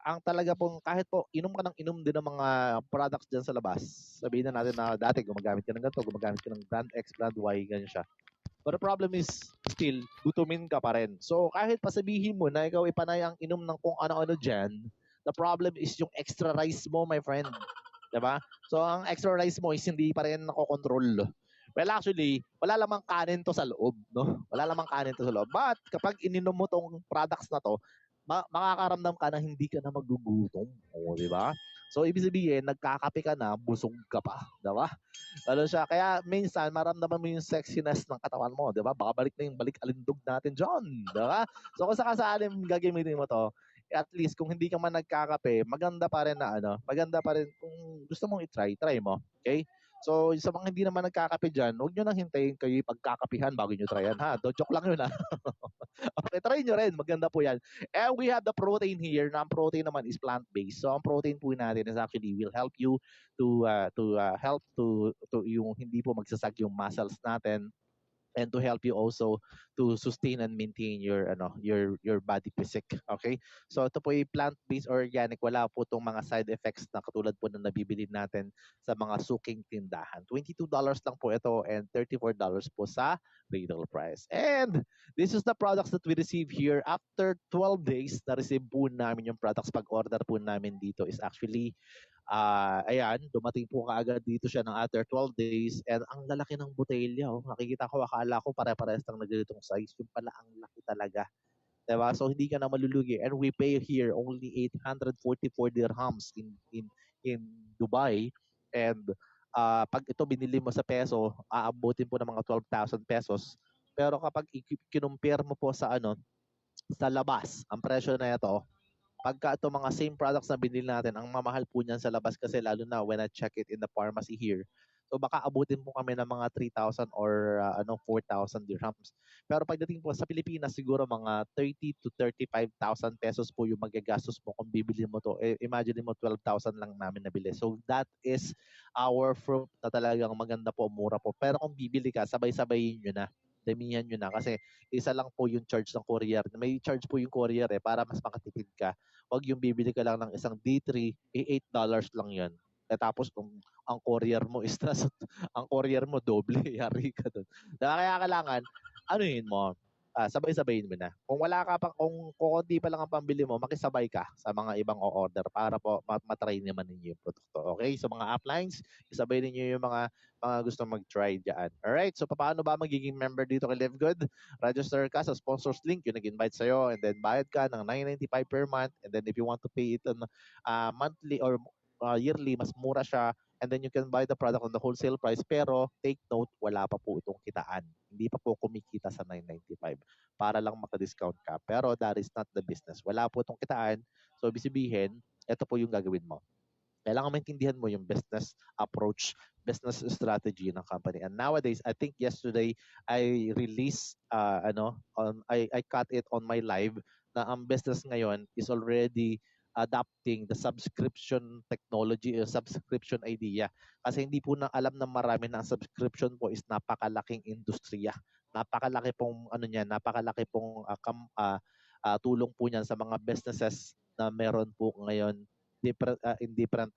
ang talaga pong kahit po inom ka ng inom din ng mga products dyan sa labas, sabihin na natin na dati gumagamit ka ng ganito, gumagamit ka ng brand X, brand Y, ganyan siya. But the problem is still, gutumin ka pa rin. So kahit pasabihin mo na ikaw ipanay ang inom ng kung ano-ano dyan, the problem is yung extra rice mo, my friend. Diba? So ang extra rice mo is hindi pa rin nakokontrol. Well, actually, wala lamang kanin to sa loob, no? Wala lamang kanin to sa loob. But kapag ininom mo tong products na to, makakaramdam ka na hindi ka na magugutom. O, di ba? So, ibig sabihin, nagkakape ka na, busog ka pa. Di ba? Lalo siya. Kaya, minsan, maramdaman mo yung sexiness ng katawan mo. Di ba? Baka balik na yung balik alindog natin, John. Di ba? So, kung sakasalim gagamitin mo to, at least kung hindi ka man nagkakape, maganda pa rin maganda pa rin kung gusto mong try mo. Okay? So, sa mga hindi naman nagkakape dyan, huwag nyo nang hintayin kayo pagkakapihan bago nyo try yan, ha? Joke lang yun, ha? Okay, try nyo rin. Maganda po yan. And we have the protein here. Na ang protein naman is plant-based. So, ang protein po natin is actually will help you to help to yung hindi po magsasag yung muscles natin and to help you also to sustain and maintain your body physique. Okay? So ito po yung plant-based organic, wala po itong mga side effects na katulad po na nabibili natin sa mga suking tindahan. $22 lang po ito and $34 po sa retail price. And this is the products that we receive here. After 12 days, na-receive po namin yung products. Pag-order po namin dito is actually ayan, dumating po kaagad dito siya ng after 12 days and ang lalaki ng botelya. Oh. Nakikita ko, akala ko pare-parehas lang na ganitong size. Yung pala ang laki talaga. Diba? So hindi ka na malulugi. And we pay here only 844 dirhams in Dubai. And pag ito binili mo sa peso, aabutin po ng mga 12,000 pesos. Pero kapag kinumpir mo po sa sa labas, ang presyo na ito, pagka ito mga same products na binili natin, ang mamahal po niyan sa labas kasi lalo na when I check it in the pharmacy here. So baka abutin po kami ng mga 3,000 or 4,000 dirhams. Pero pagdating po sa Pilipinas, siguro mga 30 to 35,000 pesos po yung magagastos mo kung bibili mo to. Imagine mo 12,000 lang namin nabili. So that is our fruit na talagang maganda po, mura po. Pero kung bibili ka, sabay-sabayin nyo na. Damihan nyo na kasi isa lang po yung charge ng courier. May charge po yung courier para mas makatipid ka. Huwag yung bibili ka lang ng isang D3, $8 lang yan. Tapos kung ang courier mo is ang courier mo doble, yari ka doon. Kaya kailangan, yun mo, sabay-sabayin mo na. Kung wala ka pang, kung kukunti pa lang ang pambili mo, makisabay ka sa mga ibang o-order para po matry naman ninyo yung produkto. Okay? So mga uplines, isabay ninyo yung mga gusto mag-try dyan. Alright? So paano ba magiging member dito kay Live Good? Register ka sa sponsors link, yung nag-invite sa'yo, and then bayad ka ng $9.95 per month, and then if you want to pay it on monthly or yearly, mas mura siya, and then you can buy the product on the wholesale price, pero take note, wala pa po itong kitaan. Hindi pa po kumikita sa 995 para lang maka-discount ka. Pero that is not the business. Wala po itong kitaan. So, ibig sabihin, ito po yung gagawin mo. Kailangan maintindihan mo yung business approach, business strategy ng company. And nowadays, I think yesterday I released I cut it on my live na ang business ngayon is already adapting the subscription technology, subscription idea. Kasi hindi po na alam ng marami na ang subscription po is napakalaking industriya. Napakalaki pong napakalaki pong tulong po niyan sa mga businesses na meron po ngayon in different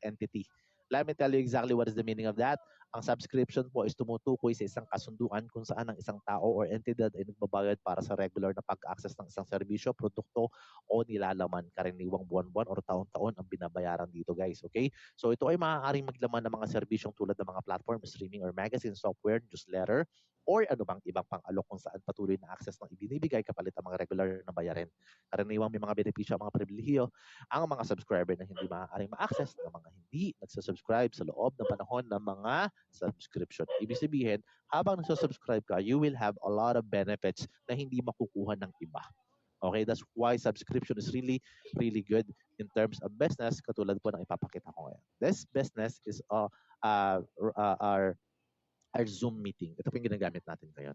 entity. Let me tell you exactly what is the meaning of that. Ang subscription po is tumutukoy sa isang kasunduan kung saan ang isang tao or entidad ay nagbabayad para sa regular na pag-access ng isang serbisyo, produkto o nilalaman. Karaniwang buwan-buwan or taon-taon ang binabayaran dito, guys. Okay? So ito ay maaaring maglaman ng mga serbisyong tulad ng mga platform, streaming or magazine, software, newsletter, or ano bang ibang pang-alok kung saan patuloy na access ng ibinibigay kapalit ang mga regular na bayarin. Karaniwang may mga benepisyo ang mga pribilehiyo ang mga subscriber na hindi maaaring ma-access ng mga hindi nagsasubscribe sa loob ng panahon ng mga subscription. Ibig sabihin, habang nagsasubscribe ka, you will have a lot of benefits na hindi makukuha ng iba. Okay, that's why subscription is really, really good in terms of business, katulad po ng ipapakita ko ngayon. This business is our Zoom meeting. Ito po yung ginagamit natin ngayon.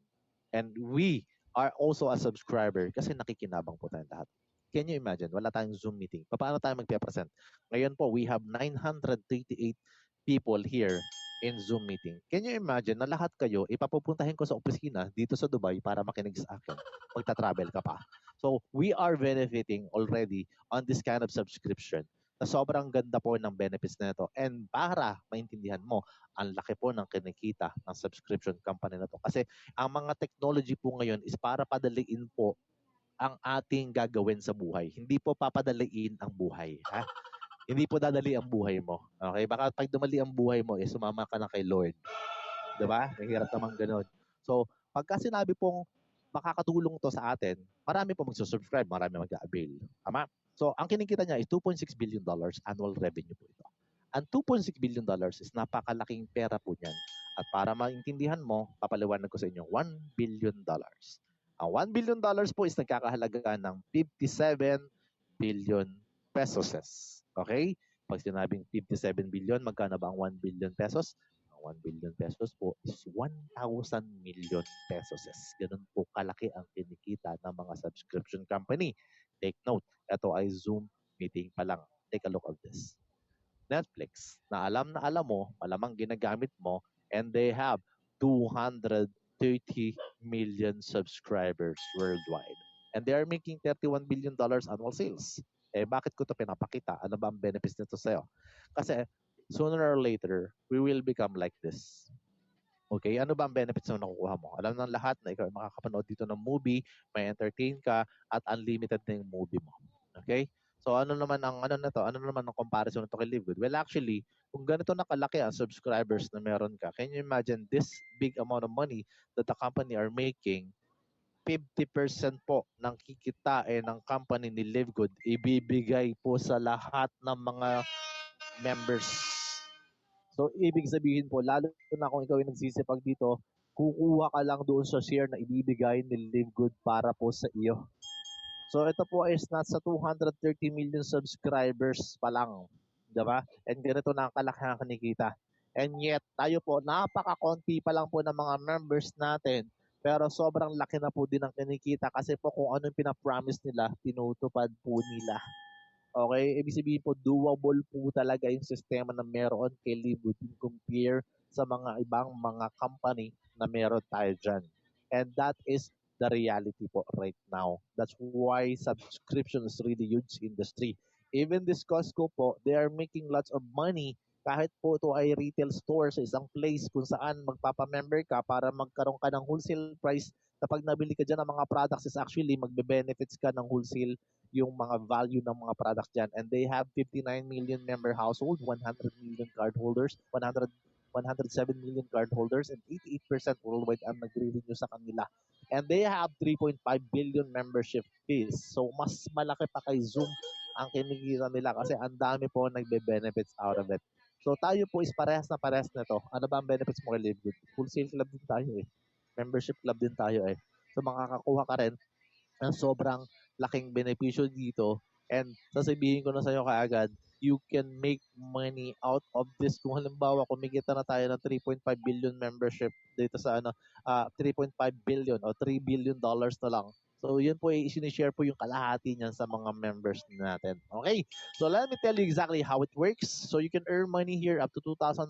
And we are also a subscriber kasi nakikinabang po tayong lahat. Can you imagine? Wala tayong Zoom meeting. Paano tayo magpe-present? Ngayon po, we have 938 people here in Zoom meeting. Can you imagine na lahat kayo, ipapupuntahin ko sa opisina dito sa Dubai para makinig sa akin. Magta-travel ka pa. So, we are benefiting already on this kind of subscription na sobrang ganda po ng benefits na ito. And para maintindihan mo, ang laki po ng kinikita ng subscription company na to. Kasi ang mga technology po ngayon is para padaliin po ang ating gagawin sa buhay. Hindi po papadaliin ang buhay. Ha? Hindi po dadali ang buhay mo. Okay? Baka pag dumali ang buhay mo, sumama ka na kay Lord. Diba? Mahirap naman ganun. So, pagka sinabi pong makakatulong to sa atin, marami po magsusubscribe, marami mag-avail. Tama? So, ang kinikita niya is $2.6 billion annual revenue po ito. Ang $2.6 billion is napakalaking pera po niyan. At para maintindihan mo, papaliwanag ko sa inyo, $1 billion. Ang $1 billion po is nagkakahalaga ng 57 billion pesos. Okay? Pag sinabing 57 billion, magkano ba ang 1 billion pesos? Ang 1 billion pesos po is 1,000 million pesos. Ganun po kalaki ang kinikita ng mga subscription company. Take note, ito ay Zoom meeting pa lang. Take a look at this. Netflix, na alam mo, malamang ginagamit mo, and they have 230 million subscribers worldwide. And they are making $31 billion annual sales. Bakit ko ito pinapakita? Ano ba ang benefits nito sa'yo? Kasi sooner or later, we will become like this. Okay, ano ba ang benefits na nakukuha mo? Alam ng lahat na ikaw ay makakapanood dito ng movie, may entertain ka, at unlimited na yung movie mo. Okay? So ano naman ang comparison nito kay Livegood? Well, actually, kung ganito nakalaki ang subscribers na meron ka, can you imagine this big amount of money that the company are making? 50% po ng kikitain ng company ni Livegood ibibigay po sa lahat ng mga members. So, ibig sabihin po, lalo na kung ikaw ay nagsisipag dito, kukuha ka lang doon sa share na ibibigay ni Livegood para po sa iyo. So, ito po is nasa 230 million subscribers pa lang. Diba? And ganito na ang kalaki ang kinikita. And yet, tayo po, napaka-konti pa lang po ng mga members natin. Pero sobrang laki na po din ang kinikita kasi po kung ano yung pinapromise nila, tinutupad po nila. Okay, ibig sabihin po, doable po talaga yung sistema na meron kay Livegood compare sa mga ibang mga company na meron tayo dyan. And that is the reality po right now. That's why subscription is really huge industry. Even this Costco po, they are making lots of money kahit po ito ay retail store sa isang place kung saan magpapamember ka para magkaroon ka ng wholesale price. Kapag nabili ka dyan ng mga products is actually magbe-benefits ka ng wholesale yung mga value ng mga products dyan. And they have 59 million member household, 100 million cardholders, 107 million cardholders, and 88% worldwide ang nagre-renew sa kanila. And they have 3.5 billion membership fees. So, mas malaki pa kay Zoom ang kinikita nila kasi ang dami po nagbe-benefits out of it. So tayo po is parehas na to. Ano ba ang benefits mo kay Live Good? Wholesale club din tayo eh. Membership club din tayo eh. So makakakuha ka rin ng sobrang laking benepisyo dito. And sasabihin ko na sa'yo kaagad, you can make money out of this. Kung halimbawa, kumikita na tayo ng 3.5 billion membership dito sa 3.5 billion o $3 billion na lang. So, yun po, isinishare po yung kalahati niyan sa mga members natin. Okay? So, let me tell you exactly how it works. So, you can earn money here up to 2,000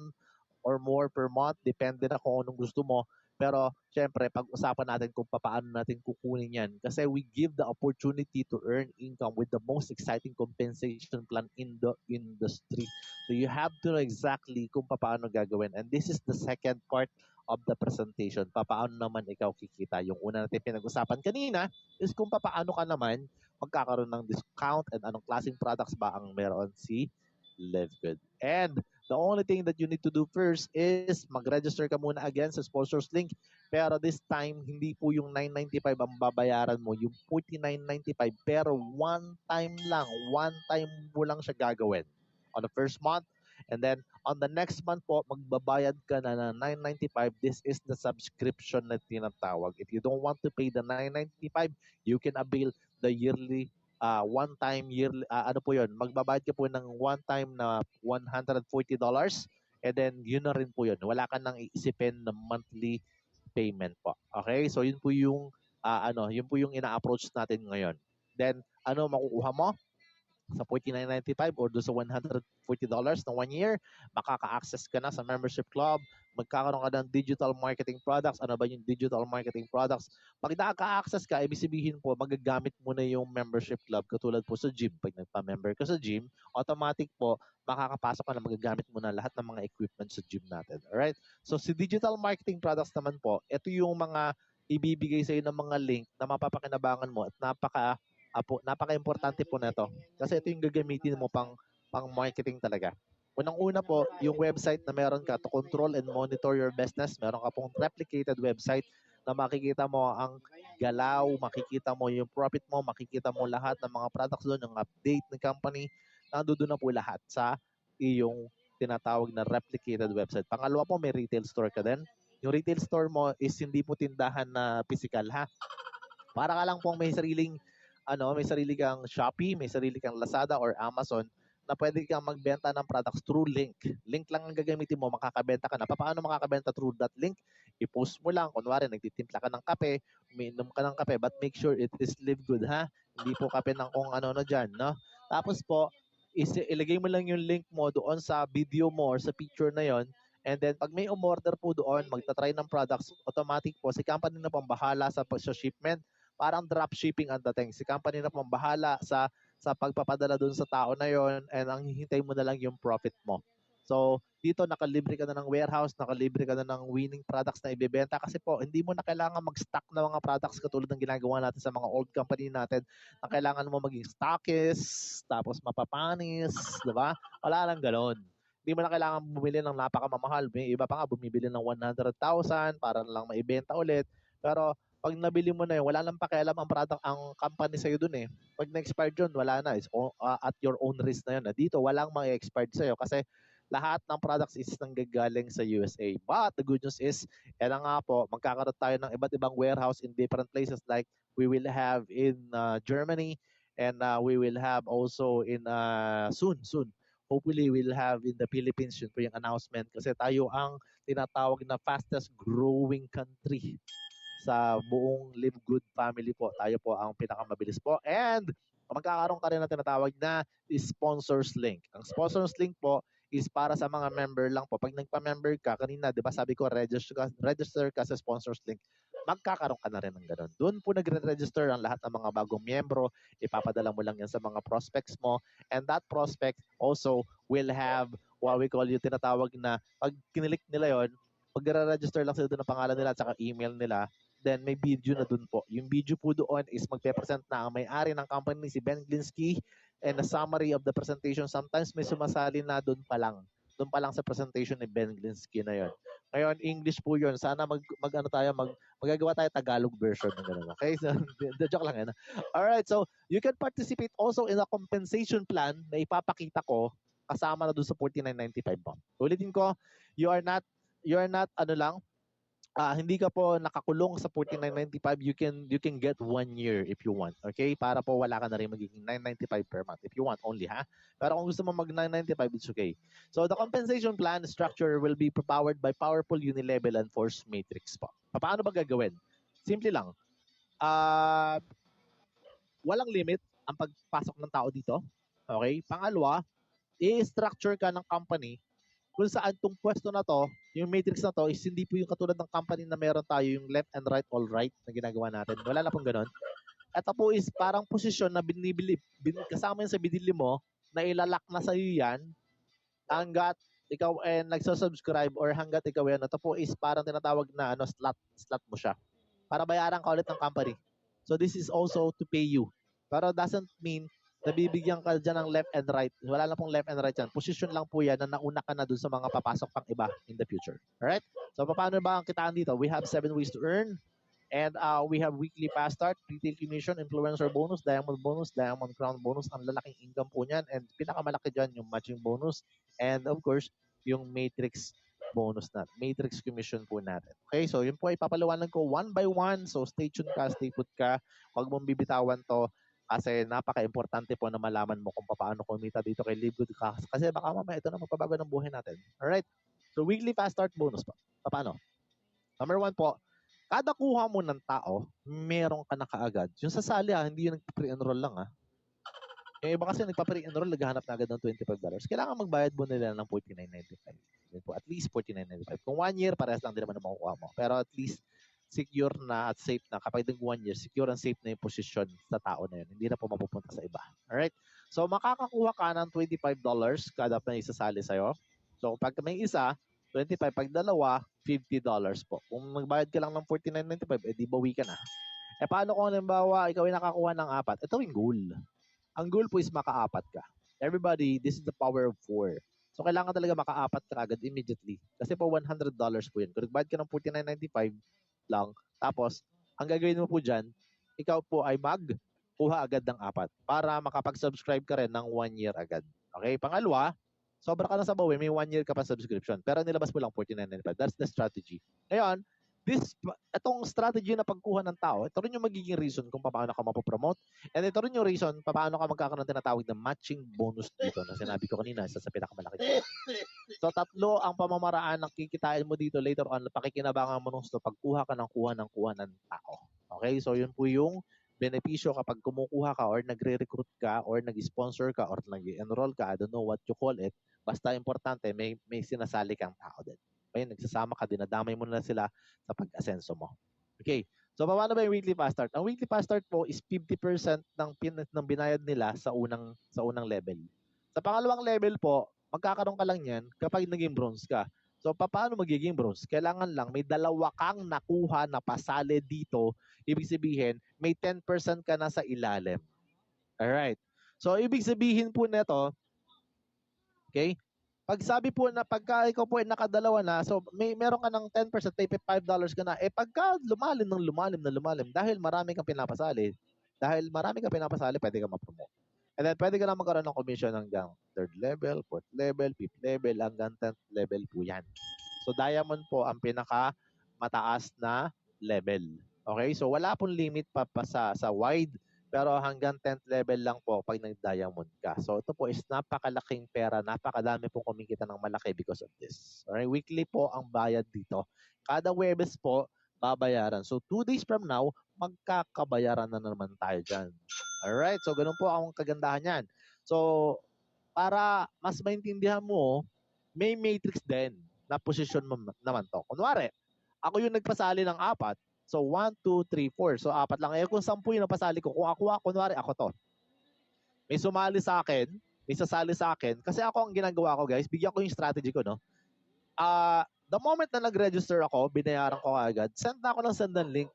or more per month. Depende na kung anong gusto mo. Pero, syempre, pag-usapan natin kung paano natin kukunin yan. Kasi we give the opportunity to earn income with the most exciting compensation plan in the industry. So, you have to know exactly kung paano gagawin. And this is the second part of the presentation. Paano naman ikaw kikita. Yung una natin pinag-usapan kanina is kung paano ka naman magkakaroon ng discount and anong klaseng products ba ang meron si Live Good. And the only thing that you need to do first is mag-register ka muna again sa sponsors link. Pero this time, hindi po yung $9.95 ang babayaran mo, yung $49.95. Pero one time lang, one time mo lang siya gagawin on the first month. And then on the next month po, magbabayad ka na ng $9.95. This is the subscription na tinatawag. If you don't want to pay the $9.95, you can avail the yearly one time yearly ano po 'yon, magbabayad ka po ng one time na $140 and then yun na rin po 'yon. Wala ka nang iisipin na monthly payment po. Okay? So yun po yung yun po yung ina-approach natin ngayon. Then ano makukuha mo? Sa $49.95 or doon sa $140 na 1 year, makaka-access ka na sa membership club, magkakaroon ka ng digital marketing products. Ano ba yung digital marketing products? Pag nakaka-access ka, ibig sabihin po, magagamit mo na yung membership club katulad po sa gym. Pag nagpa-member ka sa gym, automatic po, makakapasok ka na magagamit mo na lahat ng mga equipment sa gym natin. Alright? So, si digital marketing products naman po, ito yung mga ibibigay sa iyo ng mga link na mapapakinabangan mo at napaka-importante po nito. Kasi ito yung gagamitin mo pang marketing talaga. Unang-una po, yung website na meron ka to control and monitor your business. Meron ka pong replicated website na makikita mo ang galaw, makikita mo yung profit mo, makikita mo lahat ng mga products doon, yung update ng company. Nandoon na po lahat sa iyong tinatawag na replicated website. Pangalawa po, may retail store ka din. Yung retail store mo is hindi po tindahan na physical ha. Para ka lang pong may sarili kang Shopee, may sarili kang Lazada or Amazon na pwede kang magbenta ng products through link. Link lang ang gagamitin mo, makakabenta ka na. Paano makakabenta through that link? I-post mo lang. Kunwari, nagtitimpla ka ng kape, umiinom ka ng kape, but make sure it is Live Good, ha? Hindi po kape ng kung ano dyan, no? Tapos po, ilagay mo lang yung link mo doon sa video mo or sa picture na yon. And then, pag may umorder po doon, magta-try ng products, automatic po, si company na pang bahala sa shipment. Parang drop shipping ang dating. Si company na pong bahala sa pagpapadala dun sa tao na yon and ang hihintay mo na lang yung profit mo. So, dito nakalibre ka na ng warehouse, nakalibre ka na ng winning products na ibebenta kasi po, hindi mo na kailangan mag-stock ng mga products katulad ng ginagawa natin sa mga old company natin na kailangan mo maging stockist, tapos mapapanis, di ba? Wala lang galon. Hindi mo na kailangan bumili ng napakamamahal. May iba pa nga bumibili ng 100,000 para lang maibenta ulit. Pero pag nabili mo na yun, wala nang pakialam ang product, ang company sa'yo dun eh. Pag na-expired yun, wala na. It's at your own risk na yun. Dito, walang mga expired sa'yo kasi lahat ng products is nanggagaling sa USA. But the good news is, yan nga po, magkakaroon tayo ng iba't ibang warehouse in different places like we will have in Germany and we will have also in soon. Hopefully, we'll have in the Philippines yun po yung announcement kasi tayo ang tinatawag na fastest growing country sa buong Live Good family po. Tayo po ang pinakamabilis po. And magkakaroon ka rin na tinatawag na sponsors link. Ang sponsors link po is para sa mga member lang po. Pag nagpa-member ka, kanina, di ba sabi ko, register ka sa sponsors link, magkakaroon ka na rin ng ganun. Doon po nagre-register ang lahat ng mga bagong miyembro. Ipapadala mo lang yan sa mga prospects mo. And that prospect also will have what we call yung tinatawag na pag kinilik nila yon, pag-register lang sila doon ng pangalan nila at saka email nila, then may video na dun po. Yung video po doon is magpe-present na ang may-ari ng company si Ben Glinsky and a summary of the presentation. Sometimes may sumasali na doon pa lang. Doon pa lang sa presentation ni Ben Glinsky na yon. Ngayon, English po yun. Sana magagawa tayo Tagalog version ng ganun. Okay? So, the joke lang yan. Alright, so you can participate also in a compensation plan na ipapakita ko kasama na dun sa 49.95 mo. Ulitin ko, you are not hindi ka po nakakulong sa 49.95. You can get 1 year if you want. Okay? Para po wala ka na rin magiging 9.95 per month if you want only, ha? Pero kung gusto mo mag 9.95, it's okay. So the compensation plan structure will be powered by powerful unilevel and force matrix po. Paano ba gagawin? Simple lang. Walang limit ang pagpasok ng tao dito. Okay? Pangalawa, i-structure ka ng company kung saan tong pwesto na to, yung matrix na to, is hindi po yung katulad ng company na meron tayo yung left and right, all right na ginagawa natin. Wala na pong ganun. Ito po is parang posisyon na kasama yun sa binili mo, na ilalak na sa'yo yan hanggat ikaw nagsusubscribe or hanggat ikaw yan. Ito po is parang tinatawag na slot mo siya para bayaran ka ulit ng company. So this is also to pay you. Pero doesn't mean nabibigyan ka dyan ng left and right. Wala na pong left and right yan. Position lang po yan na nauna ka na dun sa mga papasok pang iba in the future. Alright? So, paano ba ang kitaan dito? We have 7 ways to earn. And we have weekly fast start, retail commission, influencer bonus, diamond crown bonus. Ang lalaking income po niyan. And pinakamalaki dyan yung matching bonus. And of course, yung matrix bonus natin. Matrix commission po natin. Okay, so yun po ay papaliwanag ko one by one. So stay tuned ka, stay put ka. Huwag mong bibitawan to. Kasi napaka-importante po na malaman mo kung paano kumita dito kay Live Good ka. Kasi baka mamaya ito na magpabago ng buhay natin. Alright? So, weekly fast start bonus pa. Paano? Number 1 po, kada kuha mo ng tao, meron ka na kaagad. Yung sasali hindi yung nagpa-pre-enroll lang Yung iba kasi nagpa-pre-enroll, naghahanap na agad ng $25. Kailangan magbayad mo nila ng $49.95. Yun po, at least $49.95. Kung 1 year, parehas lang din naman ang makukuha mo. Pero at least, secure na at safe na. Kapag nag 1 year, secure and safe na yung posisyon sa tao na yun. Hindi na po mapupunta sa iba. Alright? So, makakakuha ka ng $25 kada na isasali sa'yo. So, pag may isa, 25. Pag dalawa, $50 po. Kung magbayad ka lang ng $49.95, di bawi ka na. Paano kung halimbawa, ikaw ay nakakuha ng 4? Ito yung goal. Ang goal po is maka-4 ka. Everybody, this is the power of 4. So, kailangan talaga maka-4 ka agad immediately. Kasi po, $100 po yun. Kung nagbayad ka ng $49.95, lang. Tapos, ang gagawin mo po dyan, ikaw po ay magkuha agad ng 4 para makapag-subscribe ka rin ng 1 year agad. Okay? Pangalawa, sobra ka na sa bawi, may 1 year ka pa subscription. Pero nilabas mo lang $49.95. That's the strategy. Ngayon, itong strategy na pagkuha ng tao, ito rin yung magiging reason kung paano ka mapopromote. And ito rin yung reason paano ka magkakaroon tinatawag na matching bonus dito na sinabi ko kanina, isa sa pinakamalaki. So, 3 ang pamamaraan ng kikitain mo dito later on, pakikinabangan mo nung pagkuha ka ng kuha ng tao. Okay? So, yun po yung benepisyo kapag kumukuha ka or nagre-recruit ka or nag-sponsor ka or nag-enroll ka, I don't know what you call it, basta importante, may sinasali kang tao din. Okay? Nagsasama ka, dinadamay mo na sila sa pag-asenso mo. Okay. So, paano ba yung weekly fast start? Ang weekly fast start po is 50% ng binayad nila sa unang level. Sa pangalawang level po, magkakaroon ka lang yan kapag naging bronze ka. So, paano magiging bronze? Kailangan lang may 2 kang nakuha na pasali dito. Ibig sabihin, may 10% ka na sa ilalim. Alright. So, ibig sabihin po nito, okay, pag sabi po na pagka ikaw po ay nakadalawa na, so meron ka ng 10%, may $5 ka na. Pagka lumalim, dahil marami kang pinapasali, pwede ka ma-promote. And then, pwede ka na magkaroon ng commission hanggang 3rd level, 4th level, 5th level, hanggang 10th level po yan. So, diamond po ang pinaka mataas na level. Okay? So, wala pong limit pa sa wide, pero hanggang 10th level lang po pag nag-diamond ka. So, ito po is napakalaking pera, napakadami pong kumikita ng malaki because of this. Alright? Weekly po ang bayad dito. Kada Webes po, babayaran. So, 2 days from now, magkakabayaran na naman tayo dyan. Alright? So, ganun po ang kagandahan yan. So, para mas maintindihan mo, may matrix din na position mo naman to. Kunwari, ako yung nagpasali ng 4. So, 1, 2, 3, 4. So, 4 lang. Kung 10 yung napasali ko, kung kunwari ako to. May sumali sa akin, may sasali sa akin. Kasi ako ang ginagawa ko, guys, bigyan ko yung strategy ko, no? The moment na nag-register ako, binayaran ko agad, send na ako ng send ng link.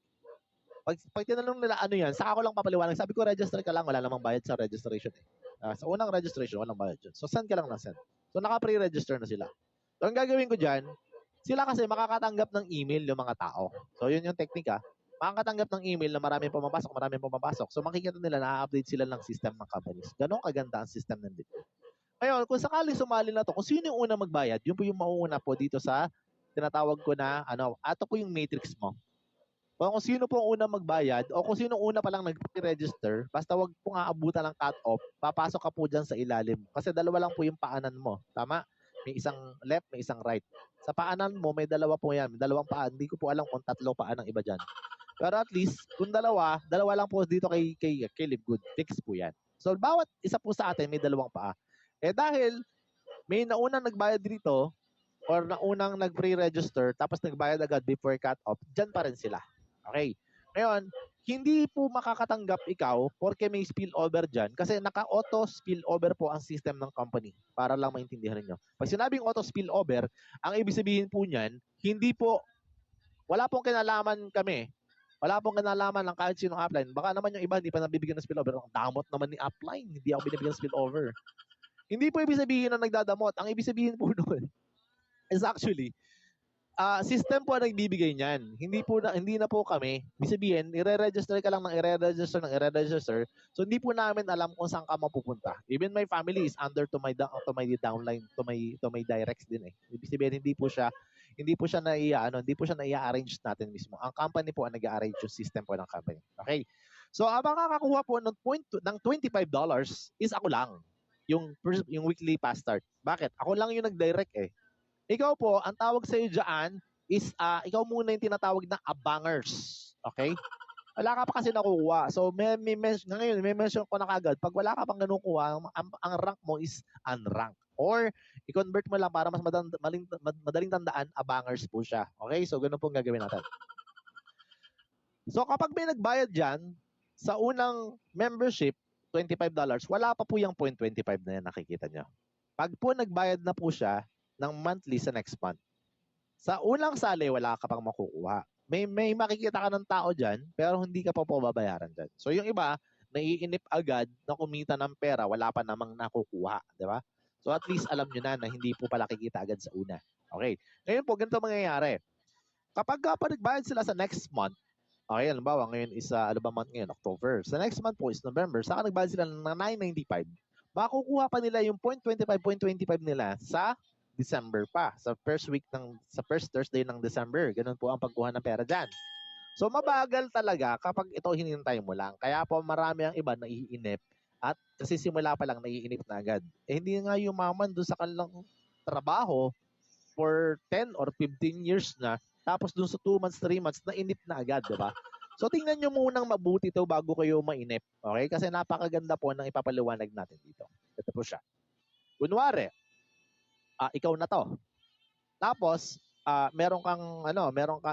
Pag tinanong nila ano yan, saka ko lang papaliwanag. Sabi ko, register ka lang, wala namang bayad sa registration. Sa unang registration, walang bayad dyan. So, send ka lang ng send. So, naka-pre-register na sila. So, ang gagawin ko dyan, sila kasi makakatanggap ng email yung mga tao. So, yun yung teknika. Makakatanggap ng email na maraming pumapasok. So, makikita nila na update sila ng system ng companies. Ganun kaganda ang system ng Bitcoin. Ngayon, kung sakaling sumali na to, kung sino yung unang magbayad, yun po yung mauuna po dito sa tinatawag ko na, ato po yung matrix mo. Kung sino po ang unang magbayad o kung sino una pa lang nag-register, basta wag po nga abutan ng cut-off, papasok ka po dyan sa ilalim. Kasi dalawa lang po yung paanan mo. Tama? May isang left, may isang right. Sa paanan mo, may dalawa po yan. May dalawang paan. Hindi ko po alam kung tatlo paan ng iba dyan. Pero at least, kung dalawa lang po dito kay Live Good. Fix po yan. So, bawat isa po sa atin may dalawang paa. Eh dahil may naunang nagbayad dito or naunang nag-pre-register tapos nagbayad agad before cut-off, dyan pa rin sila. Okay. Ngayon, hindi po makakatanggap ikaw porque may spillover dyan kasi naka-auto spillover po ang system ng company para lang maintindihan niyo. Pag sinabing auto spillover, ang ibig sabihin po niyan, hindi po, wala pong kinalaman kami. Wala pong kinalaman ng kahit sinong upline. Baka naman yung iba hindi pa nabibigyan ng spillover. Ang damot naman ni upline, hindi ako binibigyan ng spillover. Hindi po ibig sabihin na nagdadamot. Ang ibig sabihin po doon is actually, system po ang nagbibigay niyan. Hindi na po kami. Ibig sabihin, i-register ka lang ng i-register. So hindi po namin alam kung saan ka mapupunta. Even my family is under to my downline, to my directs din eh. Ibig sabihin hindi po siya na-arrange natin mismo. Ang company po ang nag-arrange yung system po ng company. Okay? So ang makakakuha po ng $25 is ako lang. Yung weekly pass start. Bakit? Ako lang yung nag-direct eh. Ikaw po, ang tawag sa iyo diyan is ikaw muna yung tinatawag na abangers. Okay? Wala ka pa kasi nakukuha. So may mention ko na kagad, pag wala ka pang ganun kuha, ang rank mo is unranked. Or i-convert mo lang para mas madaling tandaan, abangers po siya. Okay? So ganun pong gagawin natin. So kapag may nagbayad diyan sa unang membership, $25, wala pa po yung 0.25 na yan nakikita nyo. Pag po nagbayad na po siya ng monthly sa next month, sa unang sali, wala ka pang makukuha. May makikita ka ng tao dyan, pero hindi ka pa po babayaran dyan. So yung iba, naiinip agad na kumita ng pera, wala pa namang nakukuha. Di ba? So at least alam nyo na hindi po pala kikita agad sa una. Okay. Ngayon po, ganito mangyayari. Kapag pa nagbayad sila sa next month, okay, halimbawa ngayon is, ano ba month ngayon? October. Sa next month po is November. Saka nagbayad sila ng $9.95. Makukuha pa nila yung 0.25 nila sa December pa, sa first Thursday ng December. Ganun po ang pagkuha ng pera dyan. So mabagal talaga kapag ito hinintay mo lang. Kaya po marami ang iba naiinip at kasi simula pa lang naiinip na agad. Eh hindi nga yumaman doon sa kanilang trabaho for 10 or 15 years na, tapos doon sa 2 months, 3 months, nainip na agad, di ba? So tingnan nyo munang mabuti ito bago kayo mainip. Okay? Kasi napakaganda po ng ipapaliwanag natin dito. Ito po siya. Kunwari, ikaw na to. Tapos, meron kang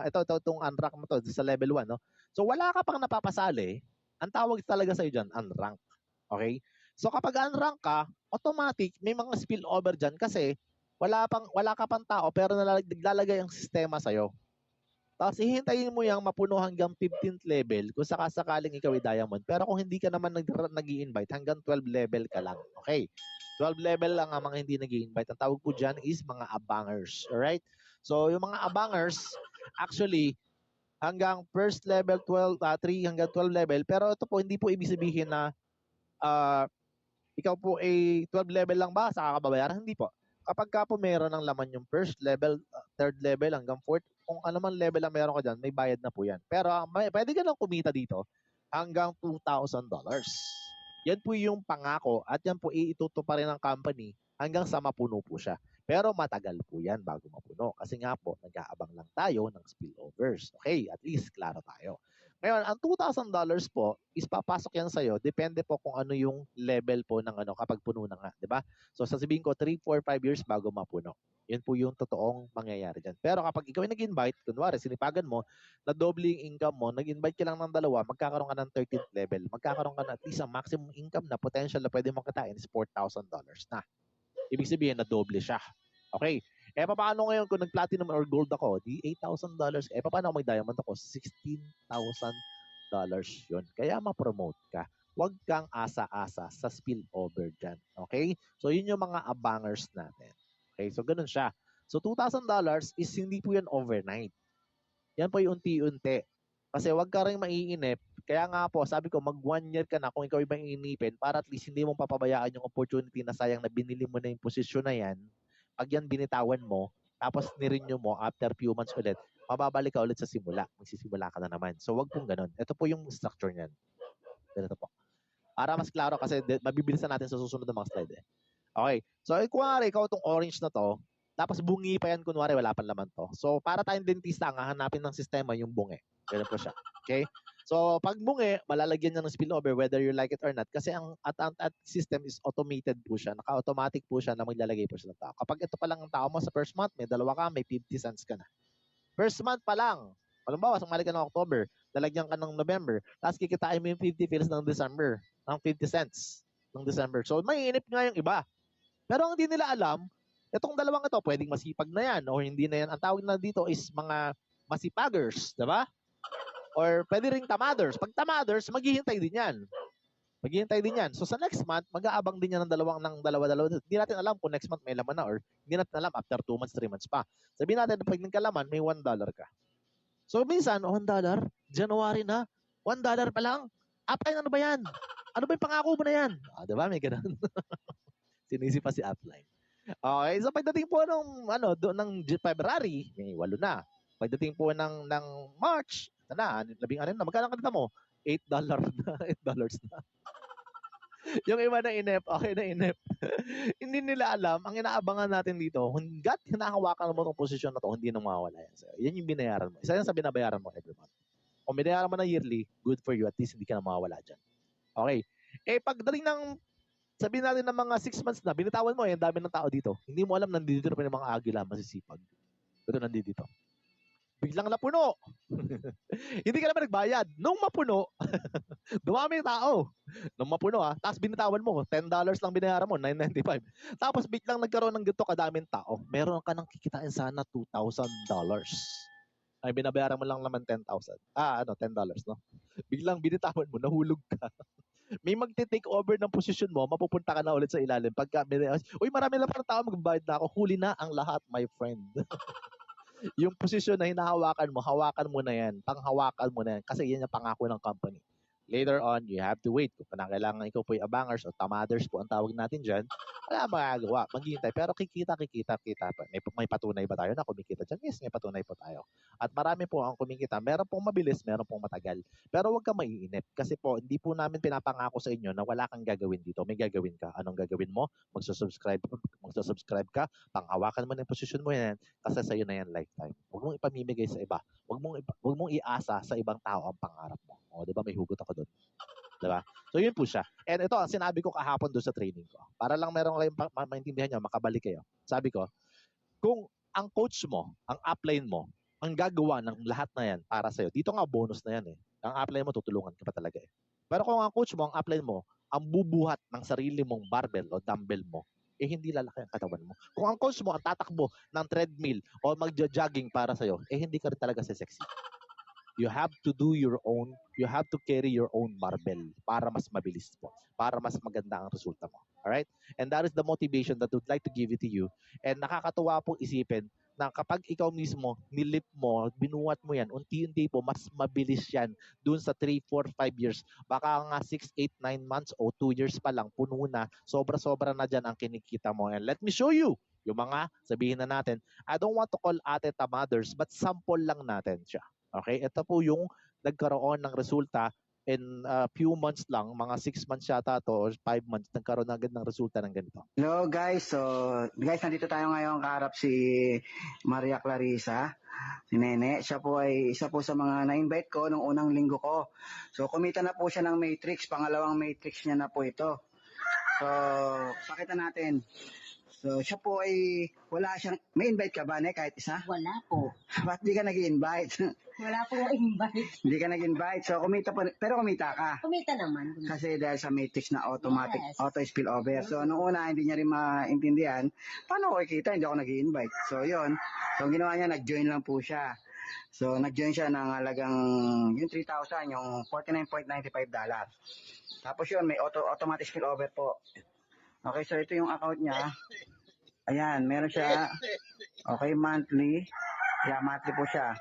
itong unrank mo to sa level 1, no? So wala ka pang napapasali, ang tawag talaga sa iyo diyan unrank. Okay? So kapag unrank ka, automatic may mga spillover diyan kasi wala ka pang tao pero naglalagay ang sistema sa iyo. Tapos hihintayin mo yang mapuno hanggang 15th level kung sakasakaling ikaw ay diamond. Pero kung hindi ka naman nag-i-invite, hanggang 12 level ka lang. Okay? 12 level lang ang mga hindi nag-i-invite. Ang tawag po dyan is mga abangers. Alright? So, yung mga abangers, actually, hanggang first level 12, 3 hanggang 12 level. Pero ito po, hindi po ibig sabihin na ikaw po ay 12 level lang ba sa kakababayaran? Hindi po. Kapag ka po meron ng laman yung first level, third level hanggang fourth, kung ano man level ang meron ka dyan, may bayad na po yan. Pero pwede ka lang kumita dito hanggang $2,000. Yan po yung pangako at yan po iituto pa rin ng company hanggang sa mapuno po siya. Pero matagal po yan bago mapuno. Kasi nga po, nag-aabang lang tayo ng spillovers. Okay, at least klaro tayo. Ngayon, ang $2,000 po is papasok yan sa'yo. Depende po kung ano yung level po ng kapag puno na nga. Diba? So sasabihin ko, 3, 4, 5 years bago mapuno. Yun po yung totoong mangyayari dyan. Pero kapag ikaw ay nag-invite, kunwari, sinipagan mo, na doble yung income mo, nag-invite ka lang ng dalawa, magkakaroon ka ng 13th level. Magkakaroon ka na at least ang maximum income na potential na pwede mong kitain is $4,000 na. Ibig sabihin na doble siya. Okay. Eh, paano ngayon kung nag-platinum or gold ako? Di $8,000. Eh, paano mag-diamond ako? $16,000 yun. Kaya ma-promote ka. Huwag kang asa-asa sa spillover dyan. Okay? So, yun yung mga abangers natin. Okay? So, ganun siya. So, $2,000 is hindi po yan overnight. Yan po yung unti-unti. Kasi wag ka rin maiinip. Kaya nga po, sabi ko, mag 1 year ka na kung ikaw ibang iinipin para at least hindi mo papabayaan yung opportunity na sayang na binili mo na yung posisyon na yan. Pag yan binitawan mo, tapos nirenew mo after few months ulit, mababalik ka ulit sa simula. Magsisimula ka na naman. So wag pong ganun. Ito po yung structure niyan. Ganito po. Para mas klaro kasi mabibilisan natin sa susunod na mga slide eh. Okay. So, kunwari, ikaw itong orange na to, tapos bungi pa yan, kunwari, wala pa laman to. So, para tayong dentista, ang hahanapin ng sistema yung bungi. Ganun po siya. Okay? So, pag bungi, malalagyan niya ng spillover whether you like it or not kasi ang at system is automated po siya. Naka-automatic po siya na maglalagay po siya ng tao. Kapag ito pa lang ang tao mo sa first month, may dalawa ka, may 50 cents ka na. First month pa lang. Halimbawa, sumali ka ng October, lalagyan ka ng November, tapos kikitain mo yung 50 pills ng December, ng 50 cents ng December. So, may inip nga yung iba. Pero ang hindi nila alam, itong dalawang ito, pwedeng masipag na yan o hindi na yan. Ang tawag na dito is mga masipagers, di ba? Or pwede ring tamaders. Pag tamaders, maghihintay din yan. Maghihintay din yan. So sa next month, mag-aabang din yan ng dalawa-dalawa. Hindi natin alam kung next month may laman na or hindi natin alam after 2 months, 3 months pa. Sabihin natin, pag nagkalaman, may $1 ka. So minsan, $1, January na, $1 pa lang. Upline, ano ba yan? Ano ba yung pangako mo na yan? Di ba? May ganun. Sinisi pa si upline. Okay, so pagdating po ng February, may 8 na. Pagdating po ng March, ito na, 16 na. Magkano kanita mo? $8 na, $8 na. Yung iba na inep, okay na inep. Hindi nila alam, ang inaabangan natin dito, hanggat hinahawakan mo ng posisyon na to, hindi na mawawala yan sa'yo. Yan yung binayaran mo. Isa yan sa binabayaran mo every month. Kung binayaran mo na yearly, good for you, at least hindi ka na mawawala dyan. Okay. Pagdating ng sabihin natin ng mga 6 months na, binitawan mo, ang dami ng tao dito. Hindi mo alam, nandito na pa yung mga agila, masisipag. Ito nandito. Biglang napuno. Hindi ka naman nagbayad. Nung mapuno, dumami yung tao. Nung mapuno tapos binitawan mo, $10 lang binayaran mo, $9.95. Tapos biglang nagkaroon ng ganito kadaming tao, meron ka nang kikitain sana $2,000. Ay, binabayaran mo lang naman $10,000. $10, no? Biglang binitawan mo, nahulog ka. May magte-take over ng posisyon mo, mapupunta ka na ulit sa ilalim. Pagka, uy, marami lang parang tao, magbabayad na ako. Huli na ang lahat, my friend. Yung posisyon na hinahawakan mo, hawakan mo na yan. Panghawakan mo na yan. Kasi yan yung pangako ng company. Later on, you have to wait. Kung kailangan ikaw po yung abangers o tamaders po ang tawag natin dyan, wala magagawa. Maghihintay. Pero kikita pa. May patunay ba tayo na kumikita dyan? Yes, may patunay po tayo. At marami po ang kumikita. Meron pong mabilis, meron pong matagal. Pero huwag ka maiinip. Kasi po, hindi po namin pinapangako sa inyo na wala kang gagawin dito. May gagawin ka. Anong gagawin mo? Magsasubscribe ka. Panghawakan mo na yung posisyon mo yan kasi sa'yo na yan lifetime. Huwag mong ipamimigay sa iba. Huwag mong iasa sa ibang tao ang pangarap mo. O, di ba may hugot ako doon? Di ba? So, yun po siya. And ito, sinabi ko kahapon doon sa training ko. Para lang meron kayong maintindihan nyo, makabalik kayo. Sabi ko, kung ang coach mo, ang upline mo, ang gagawa ng lahat na yan para sa'yo, dito nga bonus na yan eh. Ang upline mo, tutulungan ka pa talaga eh. Pero kung ang coach mo, ang upline mo, ang bubuhat ng sarili mong barbell o dumbbell mo, hindi lalaki ang katawan mo. Kung ang coach mo ang tatakbo ng treadmill o magja-jogging para sa'yo, hindi ka rin talaga sexy. You have to do your own, you have to carry your own barbell para mas mabilis mo, para mas maganda ang resulta mo. Alright? And that is the motivation that I would like to give it to you. And nakakatuwa pong isipin na kapag ikaw mismo, nilip mo, binuhat mo yan, unti-unti po, mas mabilis yan dun sa 3, 4, 5 years. Baka nga 6, 8, 9 months o 2 years pa lang, puno na, sobra-sobra na dyan ang kinikita mo. And let me show you yung mga, sabihin na natin, I don't want to call ate tamaders, but sample lang natin siya. Okay? Ito po yung nagkaroon ng resulta in few months lang, mga 6 months yata to or 5 months, nagkaroon na agad ng resulta ng ganito. Hello guys, so guys, nandito tayo ngayon kaharap si Maria Clarissa, si Nene. Siya po ay isa po sa mga na-invite ko nung unang linggo ko. So kumita na po siya ng matrix, pangalawang matrix niya na po ito. So pakita natin. So siya po ay wala siyang, may invite ka ba kahit isa? Wala po. Ba't di ka nag-invite? Wala po invite. Hindi ka nag-invite. So kumita po, pero kumita ka. Kumita naman. Kasi dahil sa matrix na automatic, Yes. auto spillover. So, noong una, hindi niya rin maintindihan, paano ko kikita? Hindi ako nag-i-invite. So, yun. So, ang ginawa niya, nag-join lang po siya. So, nag-join siya ng halagang, yung 3,000, yung $49.95. Tapos yun, may automatic spillover po. Okay, so ito yung account niya. Ayan, meron siya, okay, monthly. Yeah, monthly po siya.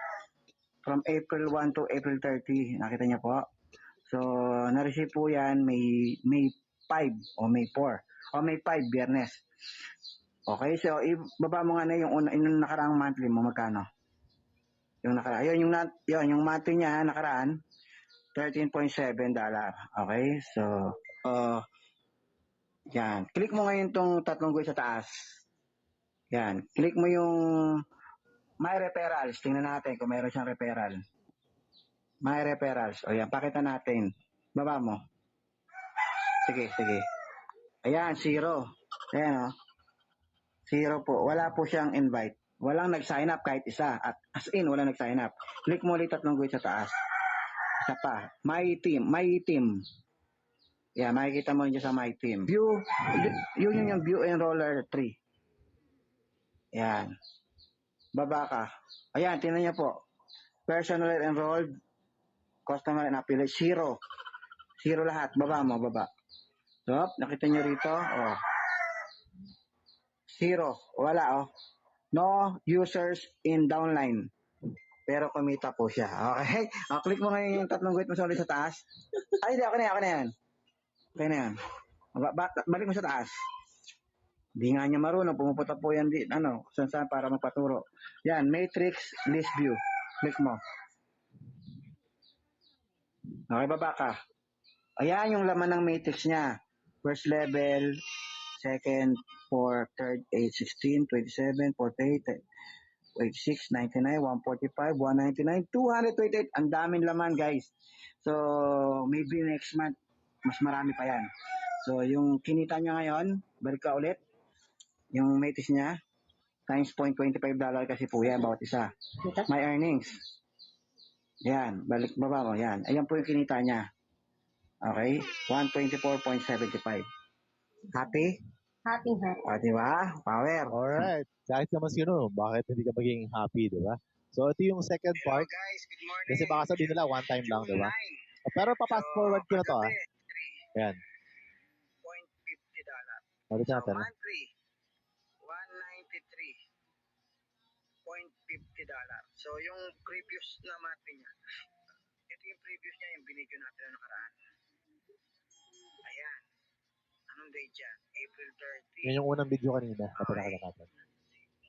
from April 1 to April 30. Nakita niyo po? So, na-receive po yan May 5 o May 4 o May 5, Biyernes. Okay, so ibaba mo nga na yung nakaraang monthly mo, magkano? Yung nakaraan, yung monthly niya nakaraan, $13.7. Okay, so, yan. Click mo ngayon tong tatlong guhit sa taas. Yan. Click mo yung My Referrals. Tingnan natin kung mayroon siyang referral. My Referrals. O yan, pakita natin. Baba mo. Sige. Ayan, 0. Ayan o. 0 po. Wala po siyang invite. Walang nag-sign up kahit isa. At as in, walang nag-sign up. Click mo ulit tatlong guhit sa taas. Isa pa. My team. Yan, makikita mo dyan sa My Team. View, yun yung View Enroller 3. Yan. Baba ka. Ayan, tingnan niyo po. Personal enrolled, customer and affiliate, 0. 0 lahat. Baba mo, baba. So, nakita niyo rito, 0. Wala, No users in downline. Pero kumita po siya. Okay? Click mo ngayon yung tatlong guhit mo sa ulit sa taas. Ay, hindi, ako na yan. Okay na yan. Balik mo sa taas. Di nga niya marunong. Pumupunta po yan saan para magpaturo. Yan, matrix list view. Click mo. Okay, baba ka. Ayan yung laman ng matrix niya. First level, second, fourth, third, 8, 16, 27, 48, 86, 99, 145, 199, 228. Ang daming laman, guys. So, maybe next month, mas marami pa yan. So, yung kinita niya ngayon, balik ka ulit. Yung matrix niya, times $0.25 kasi po yan, bawat isa. My earnings. Yan, baba mo, yan. Ayan po yung kinita niya. Okay? 124.75. Happy? Happy. Diba? Power. Alright. Kahit naman sino, bakit hindi ka maging happy, di ba? So, ito yung second part. Hello guys, good morning. Kasi baka sabihin nila, one time lang, di ba? Pero pa-fast forward ko na to, Ayan. $0.50. Ulit natin. Monthly, $193.50. So, yung previous na monthly niya, ito yung previous niya, yung binigyo natin na nakaraan. Ayan. Anong date yan? April 30. Yan yung unang video kanina na pinakita natin.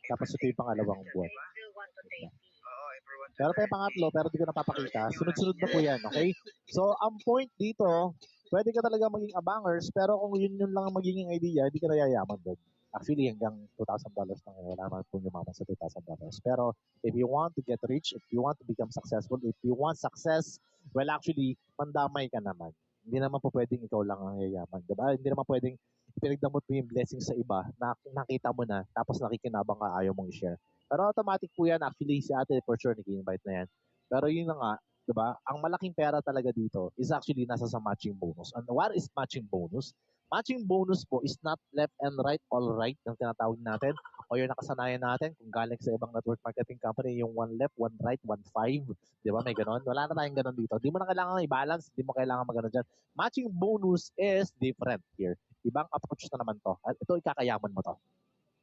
Tapos ito yung pangalawang buwan. April 1 to 30. Oo, April 1 to Pero tayo 30. pangatlo, pero di ko napapakita. Sunod-sunod na po yan, okay? So, ang point dito, pwede ka talaga maging abangers, pero kung yun lang ang magiging idea, hindi ka na yayaman doon. Actually, hanggang $2,000 lang yun. Wala naman pong yumaman sa $2,000. Pero, if you want to get rich, if you want to become successful, if you want success, well, actually, mandamay ka naman. Hindi naman po pwedeng ikaw lang ang yayaman. Diba? Hindi naman pwedeng pinagdamot mo yung blessing sa iba na nakita mo na, tapos nakikinabang ka, ayaw mong i-share. Pero automatic po yan. Actually, si ate for sure nag-invite na yan. Pero yun na nga, diba? Ang malaking pera talaga dito is actually nasa sa matching bonus. And what is matching bonus? Matching bonus po is not left and right, all right, yung tinatawag natin. O yung nakasanayan natin kung galing sa ibang network marketing company, yung one left, one right, 1-5. Di ba? May ganon. Wala na tayong ganon dito. Di mo na kailangan i-balance. Di mo kailangan mag-ganon dyan. Matching bonus is different here. Ibang approach na naman to. At ito, ikakayaman mo to.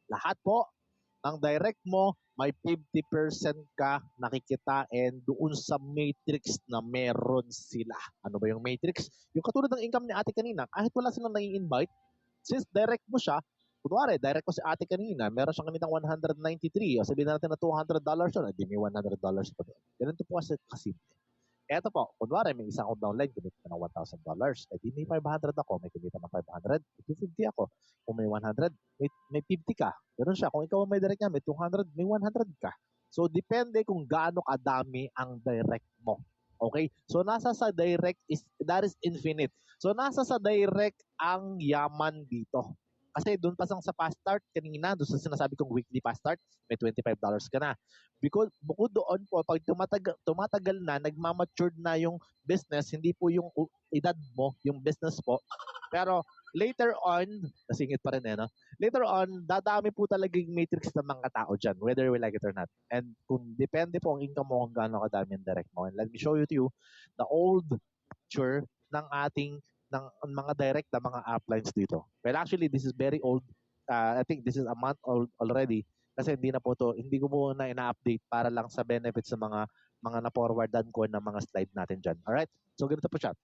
Lahat po ng direct mo, may 50% ka nakikitain doon sa matrix na meron sila. Ano ba yung matrix? Yung katulad ng income ni ate kanina, kahit wala silang nai-invite, since direct mo siya, kunwari, direct ko si ate kanina, meron siyang kamitang 193, o sabihin natin na $200 yun, hindi may $100 pa doon. Ganito po kasi kasimple. Eto po, kunwari may isang akong downline, kumita ng $1,000. Eh di may 500 ako, may kumita ng 500, may 250 ako. Kung may 100, may 50 ka. Ganun siya. Kung ikaw may direct niya, may 200, may 100 ka. So, depende kung gaano kadami ang direct mo. Okay? So, nasa sa direct, that is infinite. So, nasa sa direct ang yaman dito. Kasi doon pa sa fast start kanina, doon sa sinasabi kong weekly fast start, may $25 ka na. Because bukod doon po, pag tumatagal na, nagmamature na yung business, hindi po yung edad mo, yung business po. Pero later on, nasingit pa rin no? Later on, dadami po talaga yung matrix ng mga tao dyan, whether we like it or not. And kung depende po ang income mo kung gaano kadami yung direct mo. And let me show you to you the old picture ng ating ng mga direct na mga uplines dito. Well, actually, this is very old. I think this is a month old already kasi hindi na po to, hindi ko po na ina-update para lang sa benefits sa mga mga na-forwardan ko ng mga slide natin dyan. Alright? So, ganito po siya.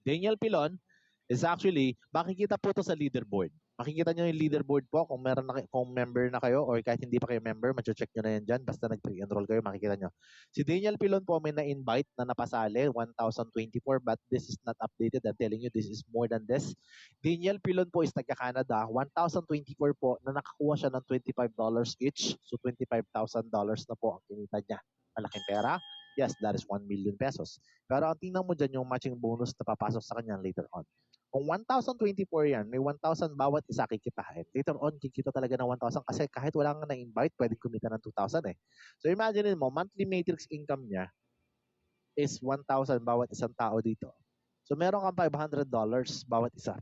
Daniel Pilon is actually, makikita po to sa leaderboard. Makikita nyo yung leaderboard po kung meron na, kung member na kayo or kahit hindi pa kayo member, check nyo na yan dyan. Basta nag-pre-enroll kayo, makikita nyo. Si Daniel Pilon po may na-invite na napasali, 1,024, but this is not updated. I'm telling you, this is more than this. Daniel Pilon po is taga-Canada, 1,024 po na nakakuha siya ng $25 each. So $25,000 na po ang kinita niya. Malaking pera. Yes, that is 1 million pesos. Pero ang tingnan mo dyan yung matching bonus na papasok sa kanya later on. Kung 1,024 yan, may 1,000 bawat isa kikitain. Later on, kikita talaga ng 1,000 kasi kahit wala nga na-invite, pwede kumita ng 2,000 eh. So imagine mo, monthly matrix income niya is 1,000 bawat isang tao dito. So meron kang $500 bawat isa.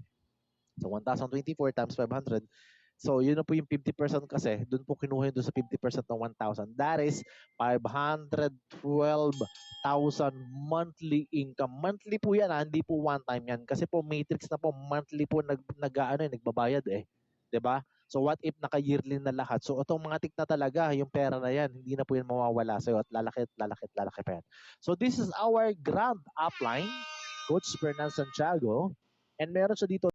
So 1,024 times 500. So yun na po yung 50% kasi. Doon po kinuha yun doon sa 50% ng 1,000. That is 512,000 monthly income. Monthly po yan, hindi po one time yan. Kasi po matrix na po, monthly po nagbabayad eh. 'Di ba? So what if naka-yearly na lahat? So itong mga tik na talaga, yung pera na yan, hindi na po yan mawawala sa'yo at lalaki pa yan. So this is our grand upline, Coach Bernal Santiago. And meron siya dito